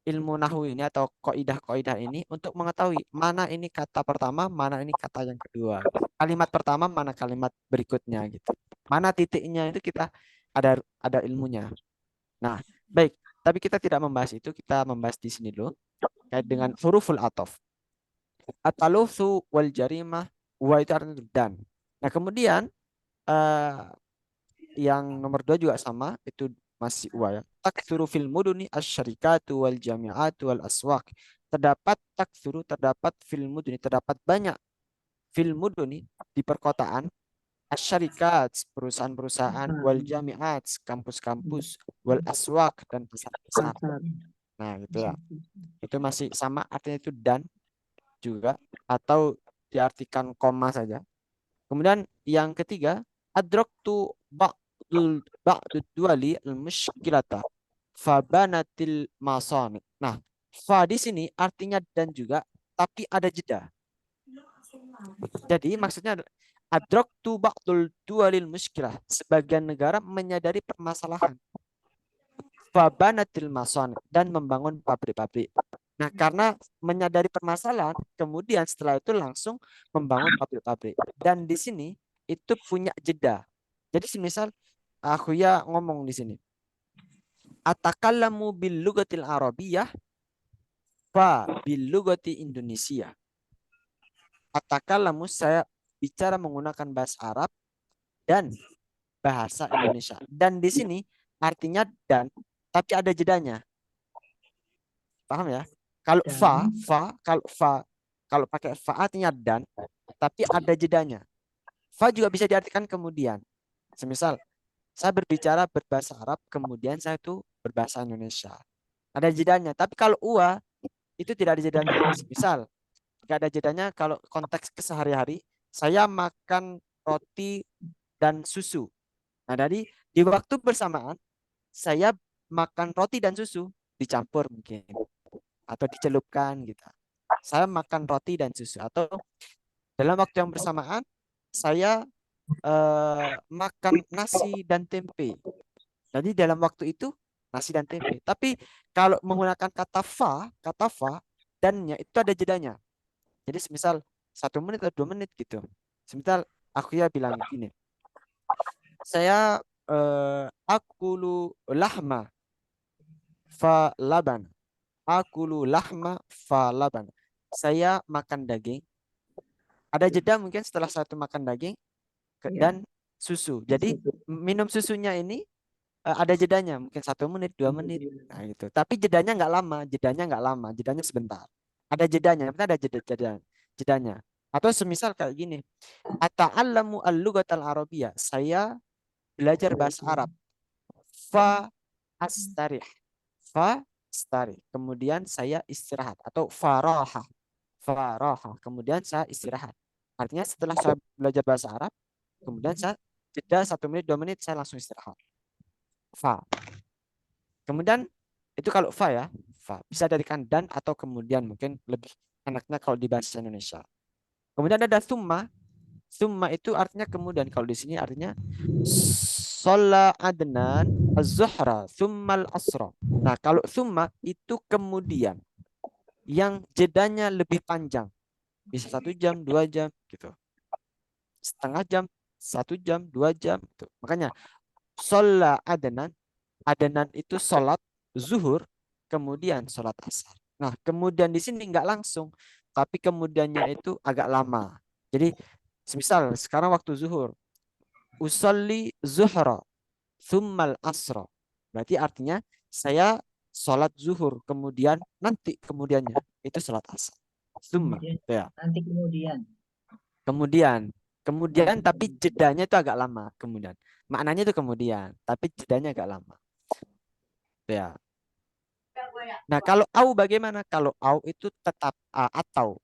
ilmu nahwu ini atau kaidah-kaidah ini untuk mengetahui mana ini kata pertama, mana ini kata yang kedua. Kalimat pertama, mana kalimat berikutnya gitu. Mana titiknya itu kita ada ilmunya. Nah, baik, tapi kita tidak membahas itu, kita membahas di sini dulu kait dengan huruful ataf. At-talufsu wal jarimah, wa itu artinya dan. Nah, kemudian yang nomor 2 juga sama, itu masih wa ya. Taktsuru fil muduni asyarikatu wal jami'atu wal aswaq. terdapat taksuru, terdapat fil muduni, terdapat banyak fil muduni di perkotaan, asyarikat, perusahaan-perusahaan, wal jamiat, kampus-kampus, wal aswak, dan pasar-pasar. Nah, gitu ya. Itu masih sama artinya, itu dan juga, atau diartikan koma saja. Kemudian yang ketiga, adraktu ba'dul duwali al-mushkilata fabanatil masani. Nah, fa di sini artinya dan juga, tapi ada jeda. Jadi maksudnya adraktu ba'dul duwalil mushkilah, sebagian negara menyadari permasalahan, fabanatil masani, dan membangun pabrik-pabrik. Nah, karena menyadari permasalahan, kemudian setelah itu langsung membangun pabrik-pabrik. Dan di sini itu punya jeda. Jadi semisal aku ya ngomong di sini, atakallamu bil lugatil arabiyyah fa bil lugati Indonesia. Atakallamu, saya bicara menggunakan bahasa Arab dan bahasa Indonesia. Dan di sini artinya dan, tapi ada jedanya. Paham ya? Kalau kalau pakai fa artinya dan, tapi ada jedanya. Fa juga bisa diartikan kemudian. Semisal saya berbicara berbahasa Arab, kemudian saya itu berbahasa Indonesia. Ada jedanya. Tapi kalau uwa itu tidak ada jedanya. Misal tidak ada jedanya kalau konteks kesehari-hari, saya makan roti dan susu. Nah, dari di waktu bersamaan saya makan roti dan susu dicampur mungkin, atau dicelupkan gitu. Saya makan roti dan susu, atau dalam waktu yang bersamaan saya makan nasi dan tempe. Jadi dalam waktu itu nasi dan tempe. Tapi kalau menggunakan kata fa dannya itu ada jedanya. Jadi semisal 1 menit atau 2 menit gitu. Semisal aku ya bilang gini, saya akulu lahma fa laban. Akulu lahma fa laban. Saya makan daging. Ada jeda mungkin setelah satu makan daging dan susu. Jadi minum susunya ini ada jedanya, mungkin 1 menit, 2 menit. Nah, gitu. Tapi jedanya nggak lama, jedanya sebentar. Ada jedanya, ada jedanya. Atau semisal kayak gini, ata'allamu al-lughatal arabiyyah, saya belajar bahasa Arab. Fa astarih. Kemudian saya istirahat, atau faraha. Kemudian saya istirahat. Artinya setelah saya belajar bahasa Arab, kemudian saya jeda 1 menit, 2 menit, saya langsung istirahat. Fa. Kemudian itu kalau fa ya, fa bisa jadikan dan atau kemudian, mungkin lebih enaknya kalau di bahasa Indonesia. Kemudian ada summa. Summa itu artinya kemudian. Kalau di sini artinya sholla adnan az-zuhra summal asra. Nah, kalau summa itu kemudian yang jedanya lebih panjang. Bisa 1 jam, 2 jam gitu. Setengah jam, 1 jam, 2 jam gitu. Makanya sholla adnan itu sholat zuhur, kemudian sholat asar. Nah, kemudian di sini nggak langsung, tapi kemudiannya itu agak lama. Jadi, semisal sekarang waktu zuhur, usolli zuhra, thummal asra. Berarti artinya saya sholat zuhur, kemudian nanti kemudiannya itu sholat asar. Thumma, ya. Nanti Kemudian, tapi jedanya itu agak lama kemudian. Maknanya itu kemudian, tapi jedanya agak lama. Ya. Nah, kalau au bagaimana? Kalau au itu tetap atau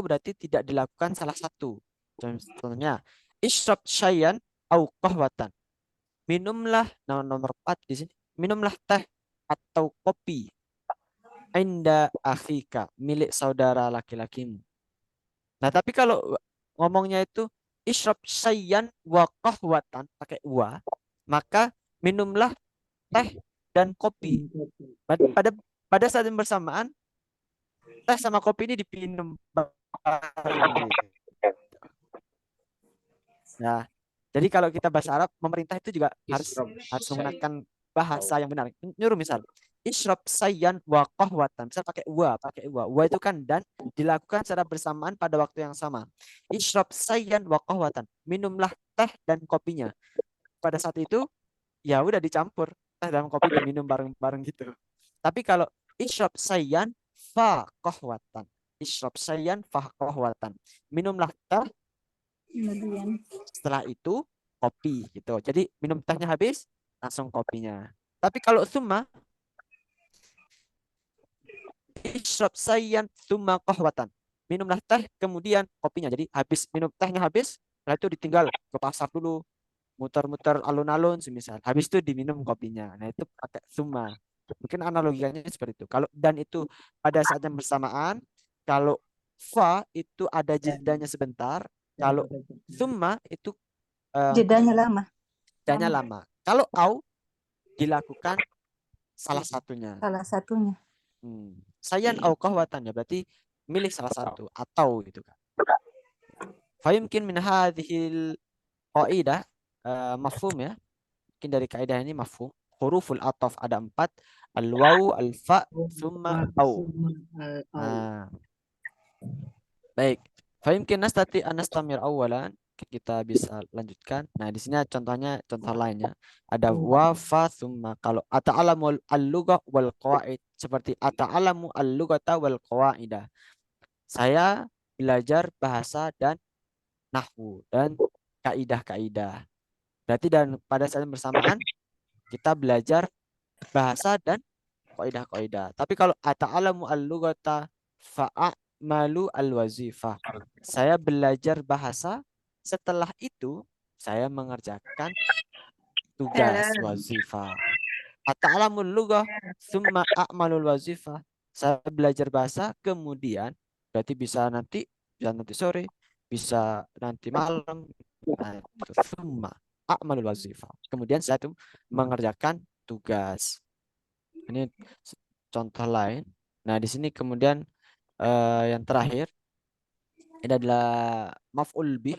berarti tidak dilakukan salah satu. Contohnya, isyrab syai'an au qahwatan. Minumlah, nomor 4 di sini. Minumlah teh atau kopi. Inda akhika, milik saudara laki-lakimu. Nah, tapi kalau ngomongnya itu isyrab syai'an wa qahwatan, pakai wa, maka minumlah teh dan kopi. Pada saat yang bersamaan, teh sama kopi ini dipinum bareng. Nah, jadi kalau kita bahasa Arab, pemerintah itu juga harus menggunakan bahasa yang benar. Nyuruh misal, isyrab sayyan wa qahwatan. Misal pakai wa. Wa itu kan dan dilakukan secara bersamaan pada waktu yang sama. Isyrab sayyan wa qahwatan. Minumlah teh dan kopinya. Pada saat itu, ya udah dicampur. Teh dan kopi diminum bareng-bareng gitu. Tapi kalau isyrab sayyan fa qahwatan. Ishrab sayyan fa qahwatan. Minumlah teh, Kemudian setelah itu kopi gitu. Jadi minum tehnya habis, langsung kopinya. Tapi kalau summa, ishrab sayyan summa qahwatan. Minumlah teh kemudian kopinya. Jadi habis minum tehnya habis, setelah itu ditinggal ke pasar dulu, muter-muter alun-alun semisal. Habis itu diminum kopinya. Nah, itu pakai summa. Mungkin analoginya seperti itu. Kalau dan itu pada saat yang bersamaan, kalau fa itu ada jedanya sebentar, kalau summa itu jedanya lama. jedanya lama. Kalau au dilakukan salah satunya. Salah satunya. Sayan au qahwatan, ya berarti milih salah satu atau gitu kan. Fayumkin min hadhil qaidah mafhum ya. Mungkin dari kaidah ini mafhum. Huruful ataf ada 4. Al-waw, al-fa, summa, au. Nah, baik. Fayumkin nastati anastamir awalan. Kita bisa lanjutkan. Nah, di sini contohnya, contoh lainnya. Ada wa, fa, summa. Kalau ata'alamu al-lughah wal qawaid. Seperti ata'alamu al-lughata wal qawaidah. Saya belajar bahasa dan nahwu dan kaidah-kaidah. Berarti dan pada saat yang bersamaan kita belajar bahasa dan kaidah-kaidah. Tapi kalau ata'alamu al-lughata fa'amalu al-wazifah. Saya belajar bahasa, setelah itu saya mengerjakan tugas wazifah. Ata'alamu al-lughah summa a'malul wazifah. Saya belajar bahasa kemudian berarti bisa nanti sore, bisa nanti malam. Nah, summa a'malul wazifah. Kemudian saya itu mengerjakan tugas. Ini contoh lain. Nah, di sini kemudian yang terakhir ini adalah maf'ul bih.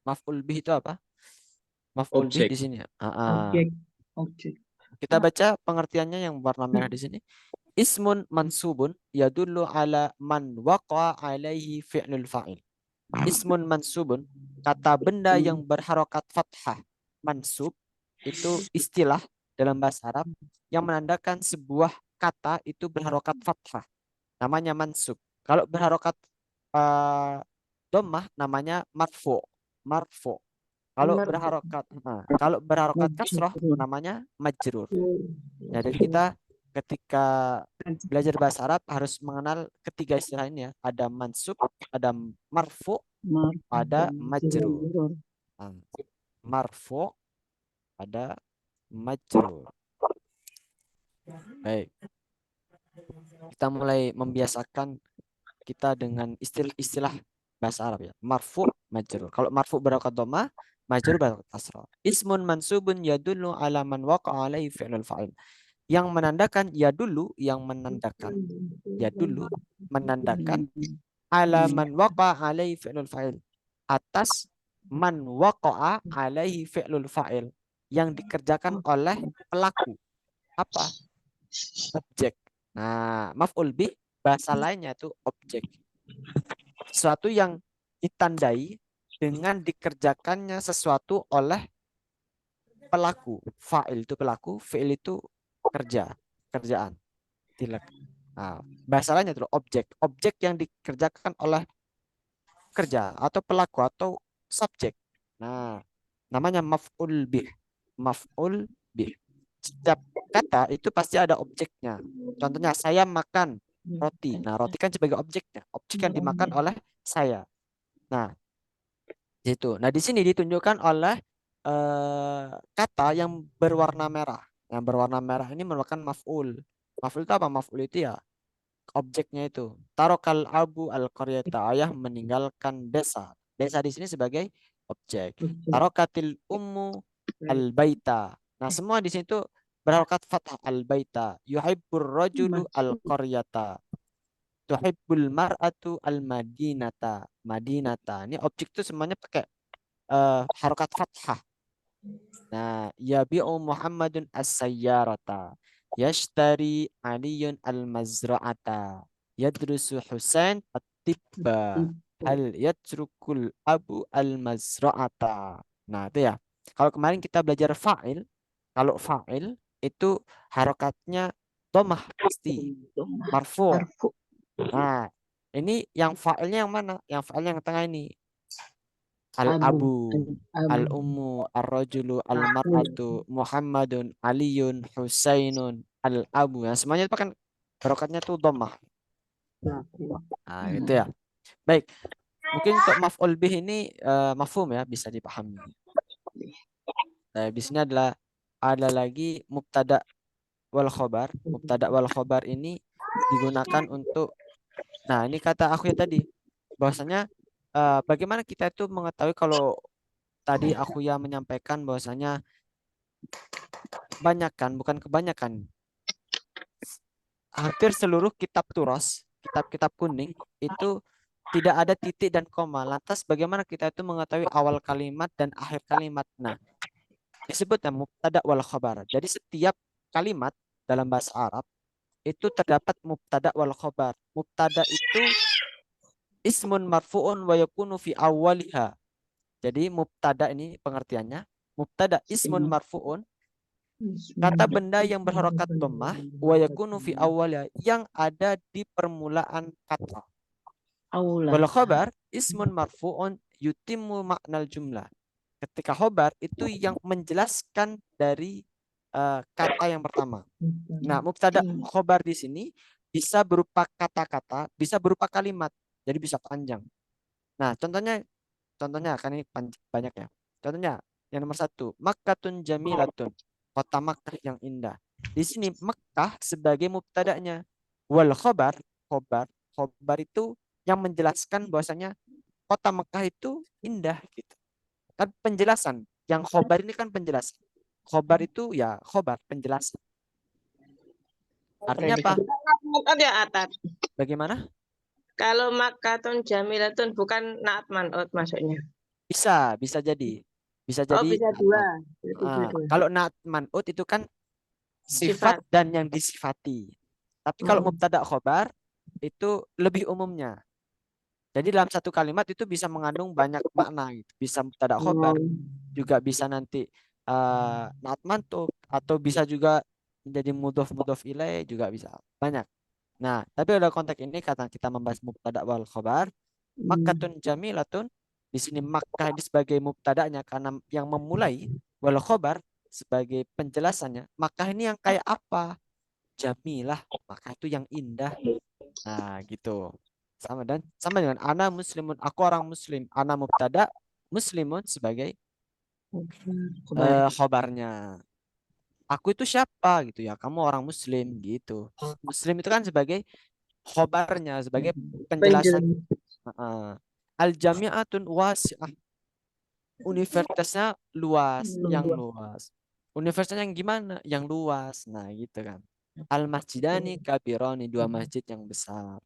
Maf'ul bih itu apa? Maf'ul bih Objek. di sini. Objek. Kita baca pengertiannya yang warna merah di sini. Ismun mansubun yadullu ala man waqa alaihi fi'lul fa'il. Ismun mansubun, kata benda yang berharokat fathah. Mansub itu istilah dalam bahasa Arab yang menandakan sebuah kata itu berharokat fathah. Namanya mansub. Kalau berharokat dhammah namanya marfu. Marfu. Kalau berharokat kasrah namanya majrur. Nah, jadi kita ketika belajar bahasa Arab harus mengenal ketiga istilah ini ya. Ada mansub, ada marfu, ada majrur. Marfu, ada majrur. Baik. Kita mulai membiasakan kita dengan istilah-istilah bahasa Arab ya. Marfu, majrur. Kalau marfu berharokat dhammah, majrur berharokat kasrah. Ismun mansubun yadullu ala man waqa'a alaihi fi'lul fa'il. Yang menandakan ya dulu, yang menandakan ya dulu menandakan ala man waqa'a alaihi fi'lul fa'il, atas man waqa'a alaihi fi'lul fa'il, yang dikerjakan oleh pelaku. Apa? Objek. Nah, maf'ul bih bahasa lainnya itu objek. Sesuatu yang ditandai dengan dikerjakannya sesuatu oleh pelaku. Fa'il itu pelaku, fi'il itu kerja, kerjaan. Nah, bahasa lainnya itu objek. Objek yang dikerjakan oleh kerja atau pelaku atau subjek. Nah, namanya maf'ul bih. Maf'ul bih. Setiap kata itu pasti ada objeknya. Contohnya saya makan roti. Nah, roti kan sebagai objeknya. Objek yang dimakan oleh saya. Nah, itu. Nah, di sini ditunjukkan oleh kata yang berwarna merah. Yang berwarna merah ini merupakan maf'ul. Maf'ul itu apa? Maf'ul itu ya objeknya itu. Tarokal abu al-qaryata, ayah meninggalkan desa. Desa di sini sebagai objek. Tarokatil ummu al-baita. Nah, semua di sini tuh berharokat fathah al-baita. Yuhibbur rajulu al-qaryata. Tuhibbul mar'atu al-madinata. Madinata. Ini objek itu semuanya pakai harokat fathah. Nah, yabi'u Muhammadun as-sayyarata. Yashtari Aliyun al-mazra'ata. Yadrusu Husain at-tibba. Hal yatrukul abu al-mazra'ata. Nah, itu ya. Kalau kemarin kita belajar fa'il, kalau fa'il itu harokatnya dhammah pasti. Marfu. Nah, ini yang fa'ilnya yang mana? Yang fa'ilnya yang tengah ini. Abu. Al-abu, Abu. al-ummu, ar-rajulu, al-mar'atu, Muhammadun, Aliyun, Husainun, al-abu. Nah, semuanya itu kan barokatnya tuh dhammah. Nah, gitu ya. Baik. Mungkin untuk maf'ul bih ini mafhum ya, bisa dipahami. Nah, di sini ada lagi mubtada wal khobar. Mubtada wal khobar ini digunakan untuk, nah ini kata aku ya tadi, bahwasanya bagaimana kita itu mengetahui kalau tadi aku yang menyampaikan bahwasanya kebanyakan, bukan kebanyakan, hampir seluruh kitab turas, kitab-kitab kuning itu tidak ada titik dan koma. Lantas bagaimana kita itu mengetahui awal kalimat dan akhir kalimat? Nah, disebutnya mubtada wal khabar. Jadi setiap kalimat dalam bahasa Arab itu terdapat mubtada wal khabar. Mubtada itu ismun marfu'un wa yakunu fi awwaliha. Jadi mubtada ini pengertiannya, mubtada ismun marfu'un, kata benda yang berharokat dhammah, wa yakunu fi awwaliha, yang ada di permulaan kata. Wal khabar ismun marfu'un yutimmu maknal jumlah. Ketika khobar itu yang menjelaskan dari kata yang pertama. Nah, mubtada khobar di sini bisa berupa kata-kata, bisa berupa kalimat, jadi bisa panjang. Nah, contohnya kan ini banyak ya. Contohnya yang nomor 1, Makkatun jamilatun, kota Makkah yang indah. Di sini Makkah sebagai mubtada'nya. Wal khobar itu yang menjelaskan bahwasanya kota Makkah itu indah gitu. Kan penjelasan. Yang khobar ini kan penjelasan. Khobar itu ya khobar, penjelasan. Artinya apa? Ya, Atat. Bagaimana? Kalau Makkatun Jamilatun bukan naat man'ut maksudnya. Bisa jadi. Bisa Oh, jadi. bisa dua. Kalau naat man'ut itu kan sifat dan yang disifati. Tapi kalau mubtada khobar itu lebih umumnya. Jadi dalam satu kalimat itu bisa mengandung banyak makna gitu. Bisa mubtada khobar, juga bisa nanti naat man'ut, atau bisa juga menjadi mudhof ilaih, juga bisa. Banyak. Nah, tapi pada konteks ini kata kita membahas mubtada wal khobar, Makkatun jamilatun, di sini Makkah ini sebagai mubtadanya karena yang memulai, wal khobar sebagai penjelasannya. Makkah ini yang kayak apa? Jamilah, Makkah itu yang indah. Nah, gitu. Sama dengan ana muslimun, aku orang muslim. Ana mubtada, muslimun sebagai khobarnya. Aku itu siapa gitu ya? Kamu orang muslim gitu. Muslim itu kan sebagai khobarnya, sebagai penjelasan. Al-jami'atun wasi'ah. Universitasnya luas, yang luas. Universitasnya yang gimana? Yang luas. Nah, gitu kan. Al-masjidani kabirani, dua masjid yang besar.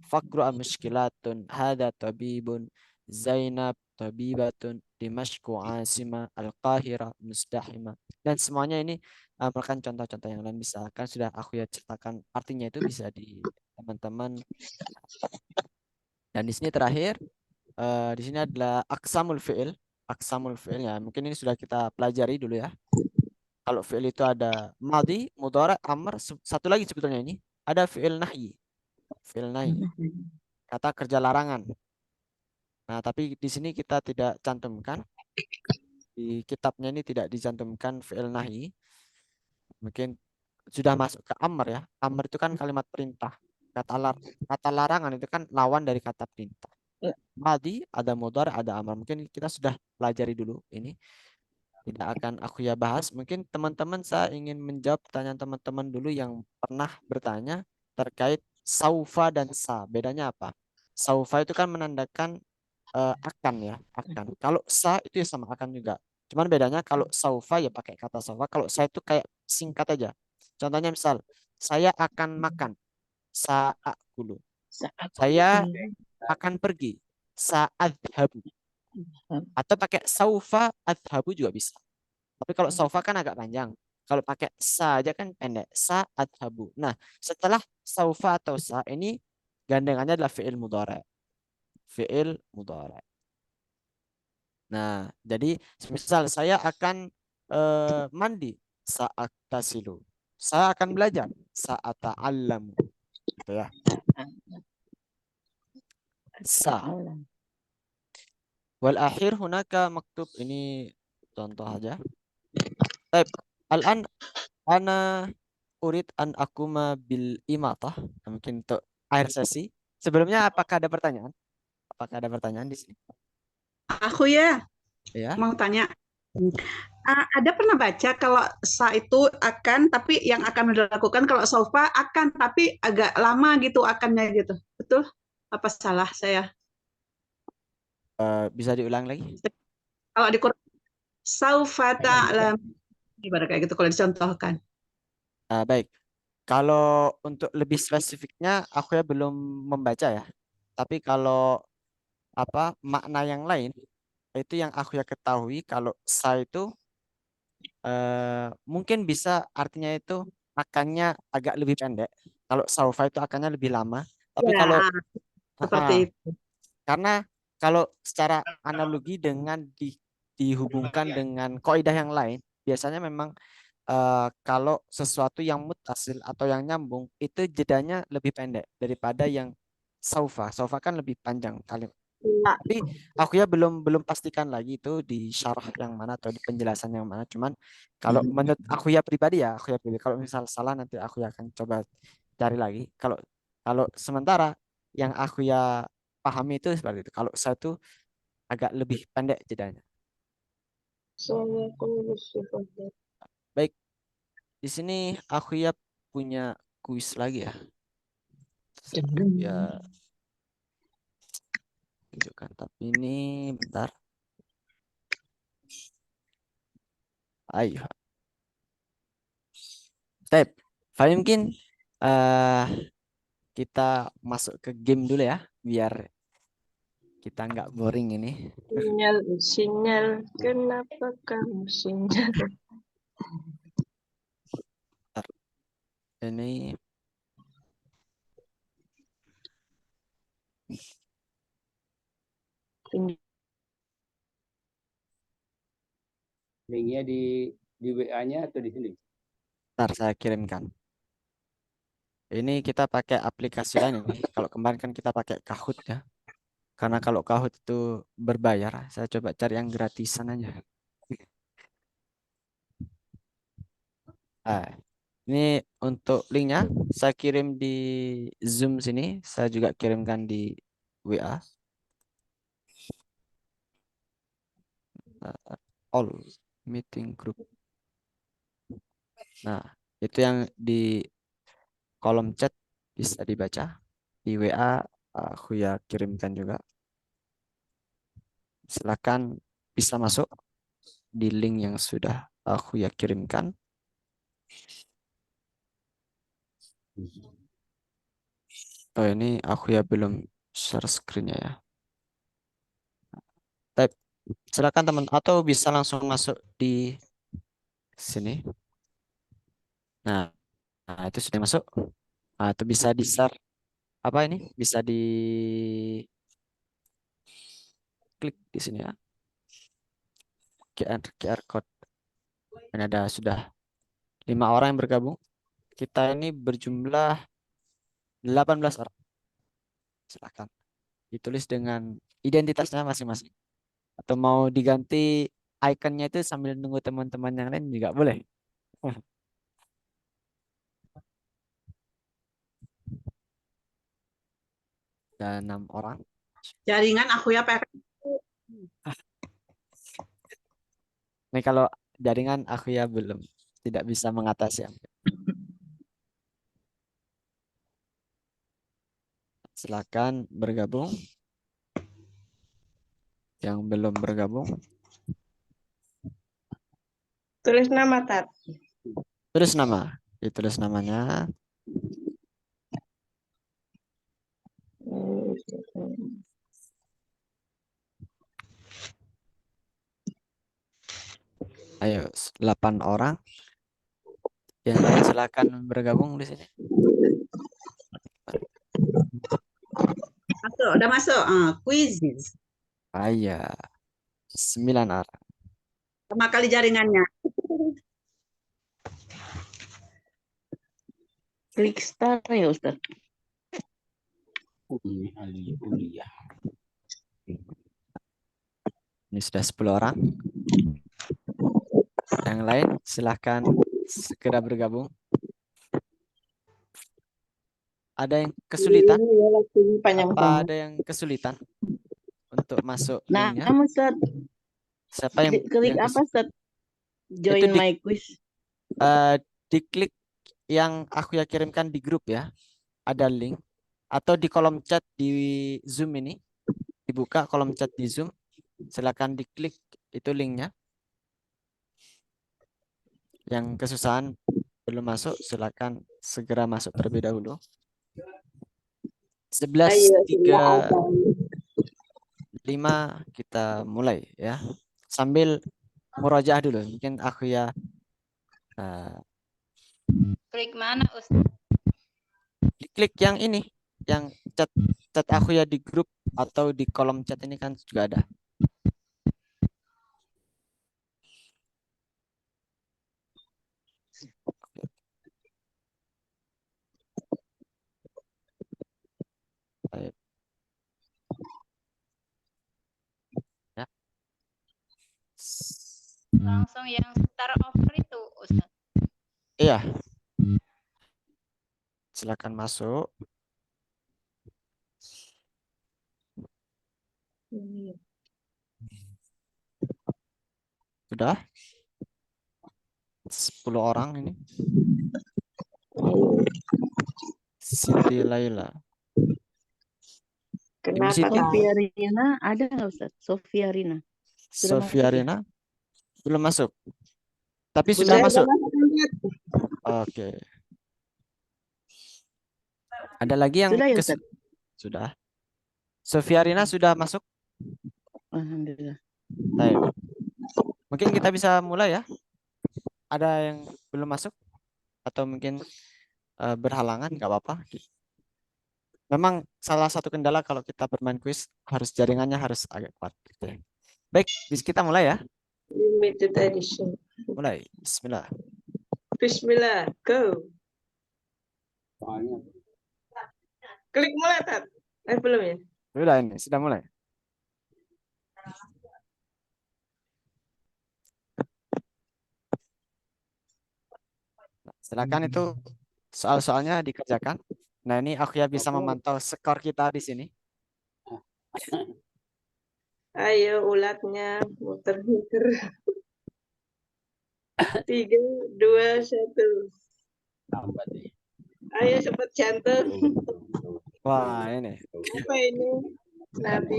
Fakru al-mushkilatun, hada tabibun, Zainab tabibatun, Dimashku asima, Al-Qahira mustahima. Dan semuanya ini merupakan contoh-contoh yang lain, bisa kan sudah aku ya ceritakan artinya, itu bisa di teman-teman. Dan di sini terakhir di sini adalah aksamul fi'il. Aksamul fi'il ya, mungkin ini sudah kita pelajari dulu ya. Kalau fi'il itu ada madhi, mudhari', amr, satu lagi sebetulnya ini ada fi'il nahyi. Fi'il nahyi, kata kerja larangan. Nah, tapi di sini kita tidak cantumkan. Di kitabnya ini tidak dicantumkan fi'il nahyi. Mungkin sudah masuk ke amr ya. Amr itu kan kalimat perintah. Kata larangan itu kan lawan dari kata perintah. Madhi, ada mudhari', ada amr. Mungkin kita sudah pelajari dulu ini. Tidak akan aku ya bahas. Mungkin teman-teman, saya ingin menjawab pertanyaan teman-teman dulu yang pernah bertanya terkait saufa dan sa. Bedanya apa? Saufa itu kan menandakan akan ya, akan. Kalau sa itu ya sama akan juga. Cuman bedanya kalau saufa ya pakai kata saufa. Kalau sa itu kayak singkat aja. Contohnya misal, saya akan makan. Sa'akulu. Saya akan pergi. Sa'adhabu. Atau pakai saufa adhabu juga bisa. Tapi kalau saufa kan agak panjang. Kalau pakai sa aja kan pendek. Sa adhabu. Nah, setelah saufa atau sa ini gandengannya adalah fi'il mudhari'. Fi'il mudhari'. Nah, jadi misal saya akan mandi, sa'aktasilu. Saya akan belajar, sa'ata'allamu. Gitu ya. Sa. Wal akhir hunaka maktub, ini contoh aja. Baik. Al-an ana urid an akuma bil imatah. Mungkin untuk akhir sesi. Sebelumnya apakah ada pertanyaan? Apakah ada pertanyaan di sini? Aku ya Ya. mau tanya. Ada pernah baca kalau sa itu akan, tapi yang akan dilakukan, kalau sofa akan, tapi agak lama gitu akannya gitu. Betul? Apa salah saya? Bisa diulang lagi? Kalau di Quran, saufa ta'lam. Ibarat kayak gitu kalau dicontohkan. Baik. Kalau untuk lebih spesifiknya aku ya belum membaca ya. Tapi kalau apa makna yang lain itu yang aku ya ketahui, kalau sa itu mungkin bisa artinya itu akannya agak lebih pendek. Kalau saufa itu akannya lebih lama. Tapi Ya, kalau seperti itu. karena kalau secara analogi dengan dihubungkan dengan kaidah yang lain, biasanya memang kalau sesuatu yang mutasil atau yang nyambung itu jedanya lebih pendek daripada yang saufa. Saufa kan lebih panjang kali. Ya. Tapi aku ya belum pastikan lagi itu di syarah yang mana atau di penjelasan yang mana. Cuman kalau menurut aku ya pribadi ya, aku ya pribadi. Kalau misal salah nanti aku ya akan coba cari lagi. Kalau kalau sementara yang aku ya pahami itu seperti itu. Kalau saya tuh agak lebih pendek jedanya. Baik, di sini aku ya punya kuis lagi ya. Ya, tunjukkan. Tapi ini bentar. Ayo. Step. Fahim mungkin kita masuk ke game dulu ya, biar kita nggak boring ini. Sinyal, kenapa kamu sinyal? Ini Linknya di WA-nya atau di sini? ntar saya kirimkan. Ini kita pakai aplikasi lain ini. Kalau kemarin kan kita pakai Kahoot ya. Karena kalau Kahoot itu berbayar, saya coba cari yang gratisan aja. Ini untuk linknya saya kirim di Zoom sini. Saya juga kirimkan di WA. All meeting group. Nah, itu yang di kolom chat bisa dibaca. Di WA aku ya kirimkan juga. Silakan bisa masuk di link yang sudah aku ya kirimkan. Oh, ini aku ya belum share screen-nya ya. Type. Silakan teman, atau bisa langsung masuk di sini. Nah, itu sudah masuk. Nah, itu bisa di share. Apa ini? Bisa di klik di sini ya. QR code. Ini ada sudah 5 orang yang bergabung. Kita ini berjumlah 18 orang. Silakan ditulis dengan identitasnya masing-masing. Atau mau diganti ikonnya itu sambil nunggu teman-teman yang lain juga boleh. Dan 6 orang. Jaringan aku ya pakai. Nih kalau jaringan aku ya belum tidak bisa mengatasi. Silakan bergabung. Yang belum bergabung, Tulis nama, Tat. tulis nama. Ditulis namanya. Ayo, 8 orang. Yang lain silakan bergabung di sini. Masuk, udah masuk. Quiz. Ayo, 9 orang. Sama kali jaringannya. Klik start ya, Ustaz. Kuliah. Ini sudah 10 orang. Yang lain silahkan segera bergabung. Ada yang kesulitan? Iya, lagi panjang Apa banget. ada yang kesulitan untuk masuk Nah, linknya? Ustaz, Siapa yang klik yang apa, Ustaz? Itu Join di- my quiz. diklik yang aku ya kirimkan di grup ya. Ada link atau di kolom chat di Zoom ini. Dibuka kolom chat di Zoom. Silakan diklik itu linknya. Yang kesusahan belum masuk, silakan segera masuk terlebih dahulu. 11.35 kita mulai ya. Sambil murojaah dulu. Mungkin aku ya Klik mana, Ustaz? diklik yang ini, yang chat aku ya di grup atau di kolom chat ini kan juga ada. Baik. Ya. Langsung yang start over itu, Ustaz. Iya. Silakan masuk. Sudah? 10 orang ini. Siti Laila. Ibu Kenapa Siti, Sofia Rina ada nggak, Ustaz? Sofia Rina. Sudah masuk Sofia ya? Rina belum masuk. Tapi Belum. sudah Saya masuk. lihat. Oke. Ada lagi yang Sudah ya, Ustaz? Sudah. Sofia Rina sudah masuk. Alhamdulillah. Baik. Mungkin kita bisa mulai ya. Ada yang belum masuk atau mungkin berhalangan, nggak apa-apa. Memang salah satu kendala kalau kita bermain kuis harus jaringannya harus agak kuat. Gitu ya. Baik, bisa kita mulai ya. Limited edition. Mulai. Bismillah. Bismillah, go. Soalnya Klik mulai, Tat. Belum ya? Sudah ini, sudah mulai. Silakan itu soal-soalnya dikerjakan. Nah, ini aku ya bisa memantau skor kita di sini. Ayo ulatnya muter-muter. 3, 2, 1. lambat nih. Ayo cepat jantung. Wah, ini. Apa ini? Nabi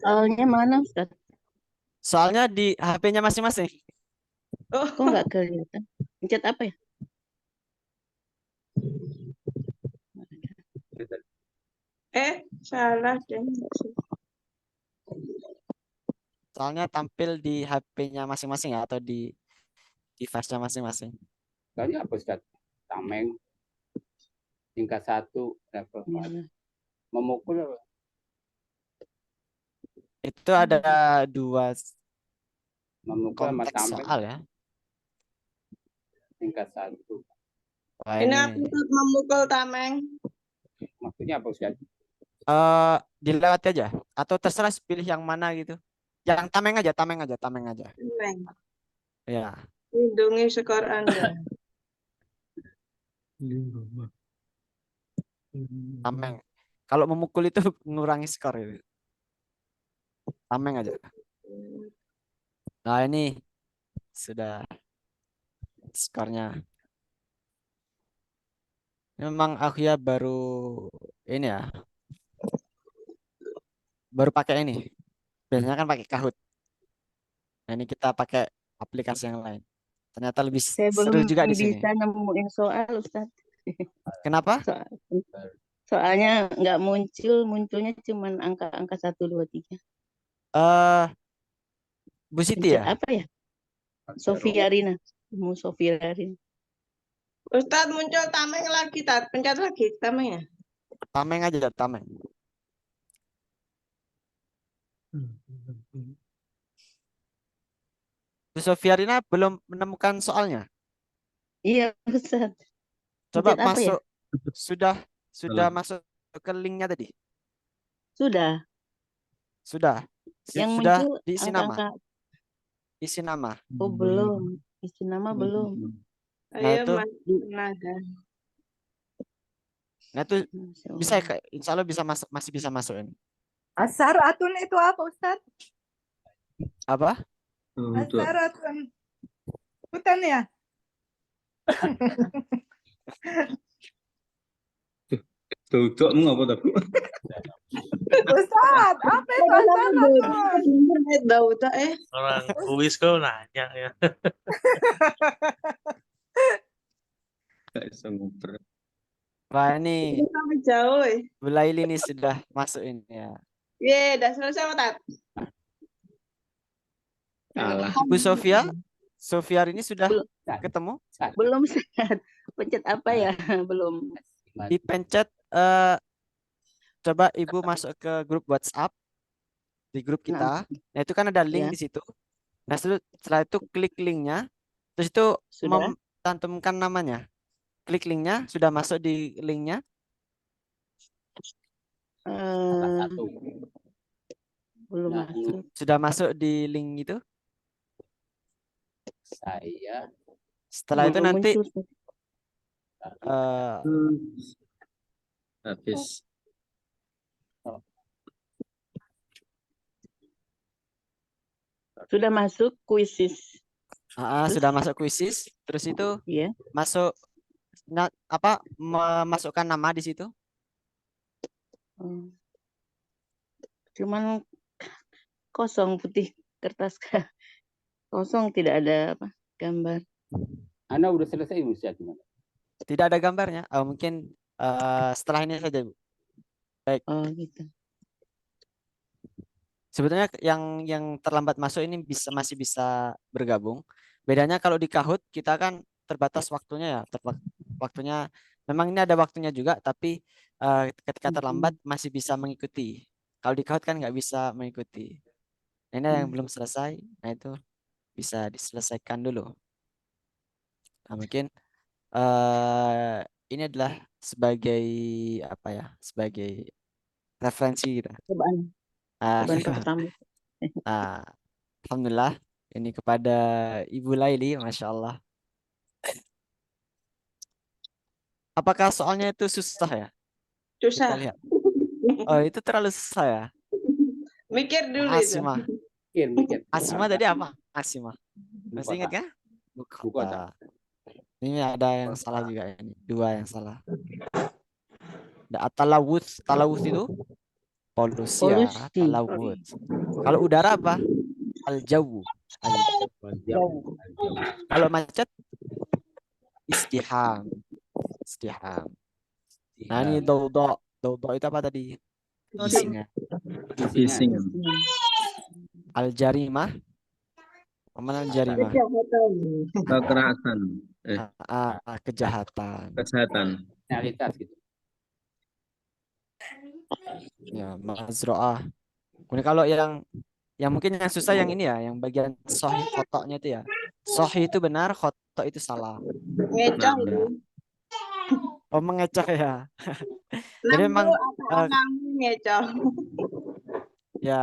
Soalnya mana, Ustaz? Soalnya di HP-nya masing-masing. Oh, Kok nggak kelihatan? Pencet apa ya? salah deh. Soalnya tampil di HP-nya masing-masing ya, atau di device-nya masing-masing. Tadi apa Ustaz? Tameng. Tingkat 1 level 4. Iya. Memukul apa? Itu ada 2 Memukul sama konteks tameng soal ya. tingkat 1. Wah, Ini ini apa tuh memukul tameng? Maksudnya apa Ustaz? dilewati aja atau terserah pilih yang mana gitu. Yang tameng aja. Tameng. Ya. Lindungi skor Anda. Tameng. Kalau memukul itu mengurangi skor itu. Tameng aja. Nah, ini sudah skornya. Memang aku ya baru ini ya. Baru pakai ini. Biasanya kan pakai Kahoot. Nah, ini kita pakai aplikasi yang lain. Ternyata lebih Saya seru belum juga di sini. bisa nemuin soal, Ustaz. Kenapa? Soalnya nggak munculnya cuma angka-angka 1, 2, 3. Bu Siti Pencet ya? apa ya? Sofia Rina. Sofia Rina. Ustadz muncul tameng lagi, Tat. Pencet lagi tameng ya. Tameng aja, tameng. Bu Sofia Rina belum menemukan soalnya. Iya, Ustaz. Coba Pencet apa ya? masuk. Sudah masuk ke linknya tadi. Sudah. Sudah. Yang Sudah muncul diisi nama. angka-angka. Isi nama. Oh, belum. Isi nama belum. Nah Ayo itu, Mas Naga. nah itu Masya bisa Allah. insya Allah bisa masuk, masih bisa masukin. Asaratun itu apa Ustaz? Apa? Untuk Asaratun. Hutan ya? duduk apa tuh? Ustaz, apa itu asaratun? Internet Dauda Orang kuis kau nanya ya. Gak bisa ngobrol. Wah ini sampai jauh. Bu Laili ini sudah masuk ini ya. Ye, udah selesai Tat. Salah. Ibu Sofia ini sudah Belum. ketemu? Belum Ustaz. Pencet apa ya? Belum. Dipencet coba Ibu masuk ke grup WhatsApp di grup kita. Nah, itu kan ada link Ya. di situ. Nah, setelah itu klik linknya, terus itu Sudah. cantumkan namanya. Klik linknya, sudah masuk di linknya. Satu. Belum Nah, masuk. Sudah masuk di link itu. Saya Setelah itu Belum nanti muncul, Ustaz. Habis. Sudah masuk kuisis. Terus? sudah masuk kuisis, terus itu Iya. masuk memasukkan nama di situ. Oh. Cuman kosong putih kertas kosong, tidak ada apa gambar. Anda udah selesai Ustaz gimana? Tidak ada gambarnya. Mungkin setelah ini saja, Bu. Oh gitu. Sebetulnya yang terlambat masuk ini masih bisa bergabung. Bedanya kalau di Kahoot kita kan terbatas waktunya ya. Waktunya memang ini ada waktunya juga, tapi ketika terlambat masih bisa mengikuti. Kalau di Kahoot kan nggak bisa mengikuti. Nah, ini yang belum selesai. Nah itu bisa diselesaikan dulu. Nah, mungkin ini adalah sebagai apa ya? Sebagai referensi kita. Cobaan pertama. Alhamdulillah ini kepada Ibu Laili, Masya Allah. Apakah soalnya itu susah ya? Susah. Kita lihat. Oh, itu terlalu susah ya? Mikir dulu itu. Asimah. Mikir. Asimah tadi apa? Asimah. Masih ingat kan? Bukan. Ini ada yang salah juga ini. Dua yang salah. Ada talawuth. Talawuth itu polusi ya. Talawuth. Kalau udara apa? Al-jawu. Kalau macet? Istiham. Nah ini daudok. Daudok itu apa tadi? Bising. Al-jarimah. Mana al-jarimah? Kekerasan. Kejahatan. Kesehatan. Realitas gitu. Ya, mazro'ah. Kemudian kalau yang mungkin yang susah yang ini ya, yang bagian sahih khotonya itu ya. Sahih itu benar, khoto itu salah. Ngecoh Ya. itu. Oh, mengecoh ya. Jadi memang ngecoh. ya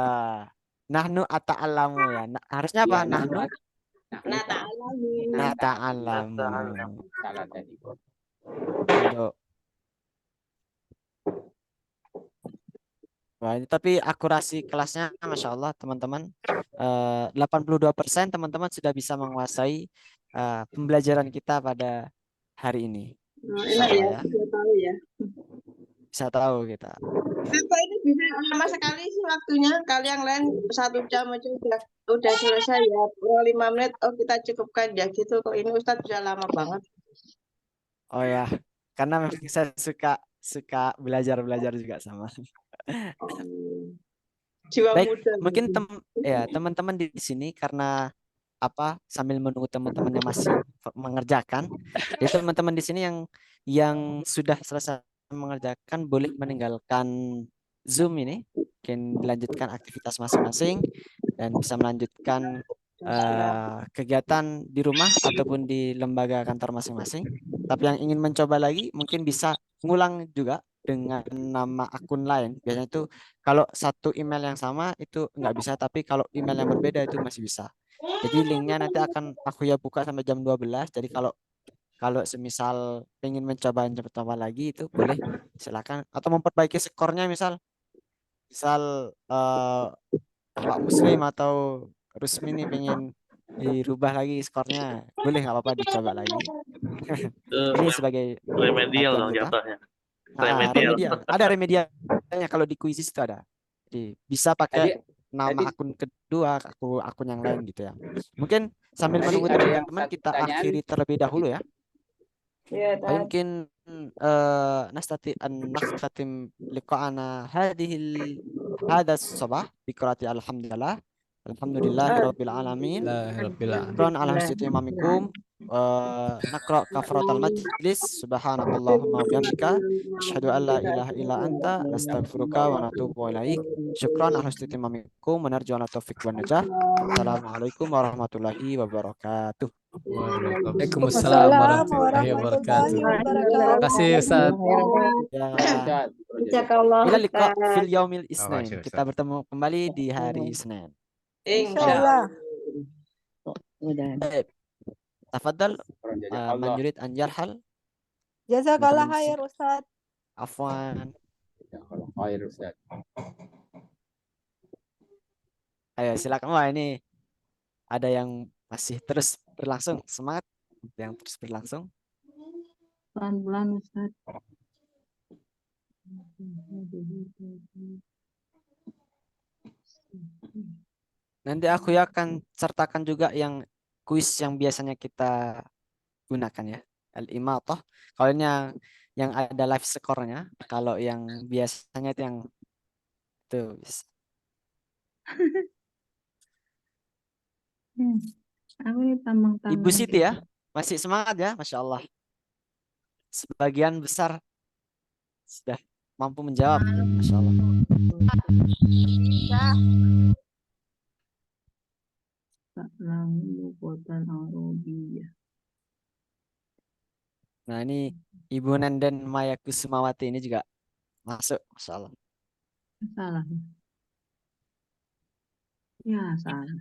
nahnu ata'alamu ya. Harusnya apa? Ya, Nahnu Nah, ta'alamu. Salah tadi. Untuk Wah, ini tapi akurasi kelasnya Masya Allah teman-teman 82% teman-teman sudah bisa menguasai pembelajaran kita pada hari ini. Enak ya, bisa tahu ya. Bisa tahu kita. Apa ini bisa lama sekali sih waktunya? Kali yang lain 1 jam aja udah selesai ya. 5 menit, kita cukupkan ya gitu. Kok ini Ustadz bisa lama banget. Oh ya, karena memang saya suka belajar juga sama. Jiwa Baik, muda. mungkin teman-teman di sini karena sambil menunggu teman-teman yang masih mengerjakan, ya teman-teman di sini yang sudah selesai mengerjakan boleh meninggalkan Zoom ini, mungkin dilanjutkan aktivitas masing-masing dan bisa melanjutkan kegiatan di rumah ataupun di lembaga kantor masing-masing. Tapi yang ingin mencoba lagi mungkin bisa ngulang juga dengan nama akun lain, biasanya itu kalau satu email yang sama itu nggak bisa, tapi kalau email yang berbeda itu masih bisa. Jadi linknya nanti akan aku ya buka sampai jam 12. Jadi kalau kalau semisal pengen mencoba lagi itu boleh, silakan. Atau memperbaiki skornya, misal misal Pak Muslim atau Rusmi nih pengen dirubah lagi skornya, boleh, nggak apa-apa, dicoba lagi. Itu Ini sebagai remedial latihan dong kita. jatuhnya. Remedial. Remedial. Ada remedialnya kalau di Quizzes itu ada. Jadi bisa pakai Tadi nama tadi akun kedua, akun yang lain gitu ya. Mungkin sambil tadi menunggu ada yang teman-teman satu kita pertanyaan. akhiri terlebih dahulu ya. Iya, فيمكن نختتم لقاءنا هذا الصباح بقراءة الحمد لله رب العالمين. Alhamdulillah. شكرا على حسن استماعكم. نقرأ كفارة المجلس. سبحانك اللهم وبحمدك أشهد أن لا إله إلا أنت نستغفرك ونتوب إليك. شكرا على حسن استماعكم ونرجو على التوفيق والنجاح. السلام عليكم ورحمة الله وبركاته. Waalaikumsalam warahmatullahi wabarakatuh. Terima kasih Ustaz. Ya, Ustaz. Jazakallah ila liqa Ustaz. fil yaumil Makasih, isnin. Ustaz. Kita bertemu kembali di hari Senin. Insya Allah. Udah. Baik. Tafadhal Syukran, man jazakallah. yurid an yarhal. Jazakallah Teman-teman khair Ustaz. afwan. Jazakallah khair, Ustaz. Ayo silakan. Wah, ini ada yang masih terus berlangsung. Semangat yang terus berlangsung. Pelan-pelan Ustaz. Nanti aku ya akan sertakan juga yang kuis yang biasanya kita gunakan ya. Al-Imatah. Kalau ini yang ada live score-nya, kalau yang biasanya itu yang itu. Aku ini tambang-tambang. Ibu Siti ya, masih semangat ya, Masya Allah. Sebagian besar sudah mampu menjawab, Masya Allah. Bisa. Nah ini Ibu Nenden Maya Kusumawati ini juga masuk, Masya Allah. Salah. Ya, salah.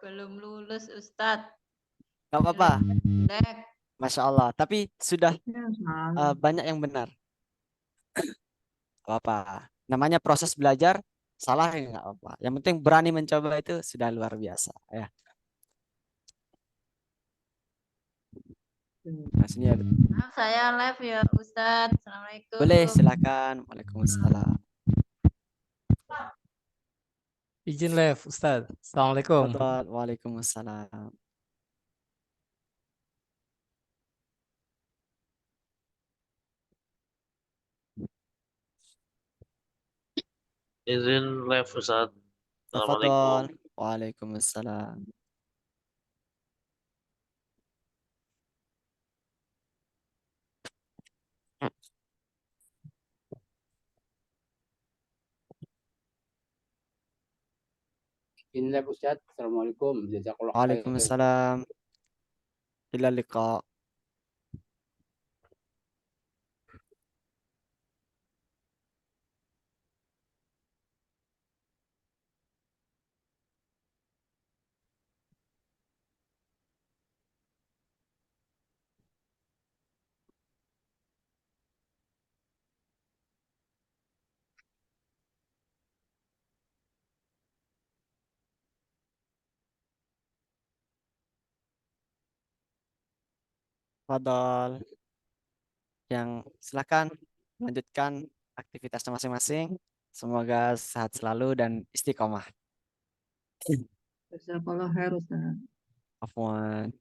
Belum lulus Ustadz. Gak apa-apa, Jelek. Masya Allah. Tapi sudah Ya, salah. banyak yang benar. Gak apa-apa. Namanya proses belajar, salah ya nggak apa-apa. Yang penting berani mencoba itu sudah luar biasa ya. Nah, sini ada. Maaf saya live ya Ustadz. Assalamualaikum. Boleh, silakan. Waalaikumsalam. Izin live Ustaz. Assalamualaikum. Tafadhal. Waalaikumsalam. Izin live Ustaz. Assalamualaikum. Tafadhal. Waalaikumsalam. Inilah Ustaz. Assalamualaikum. Jazakallah khair. Waalaikumsalam. Ila liqa. Tafadhal. Yang silakan lanjutkan aktivitasnya masing-masing. Semoga sehat selalu dan istiqomah. Jazakallah khair Ustaz. Afwan.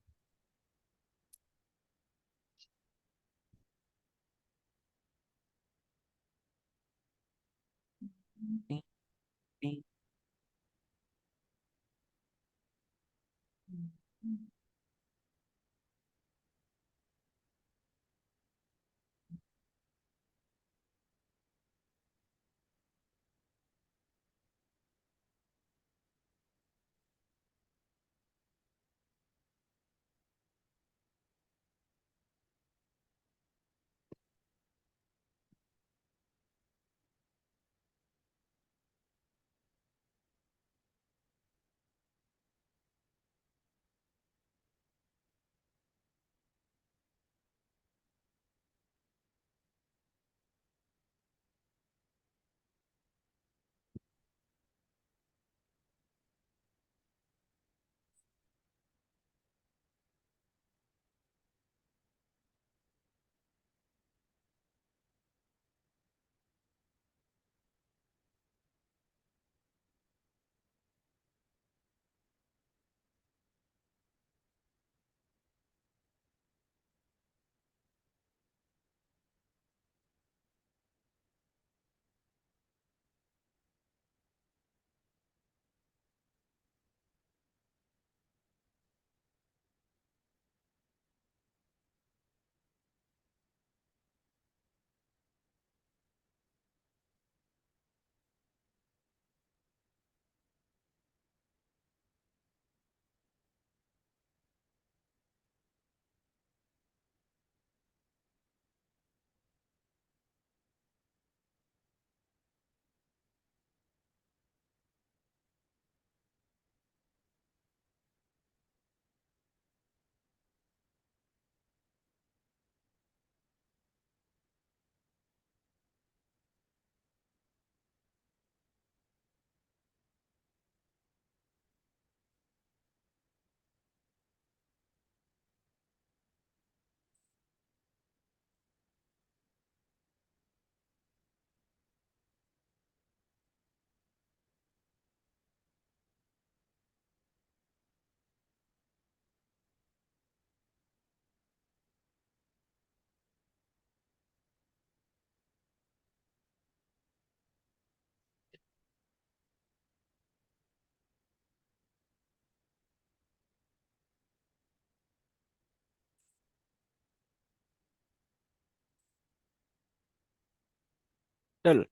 Dul.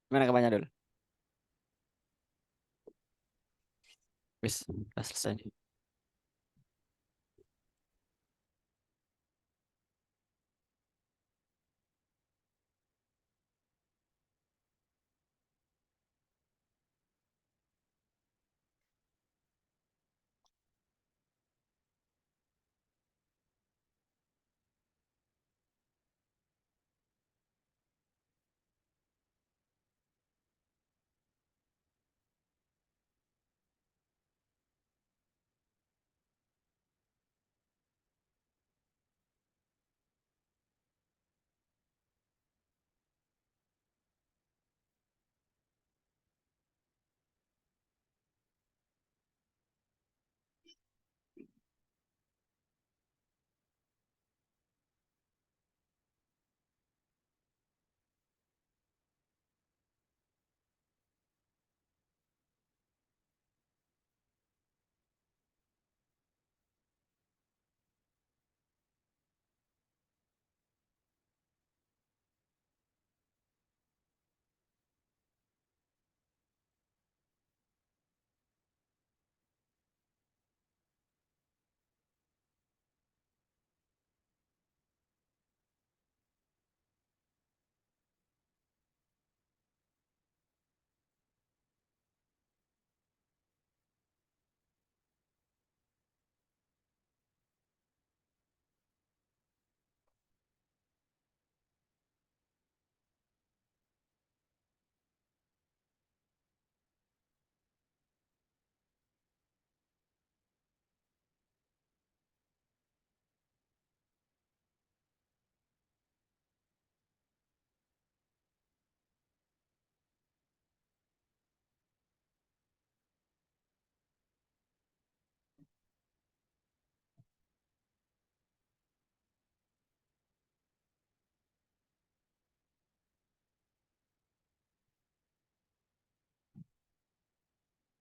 Gimana kabarnya, Dul? Wis, udah selesai nih.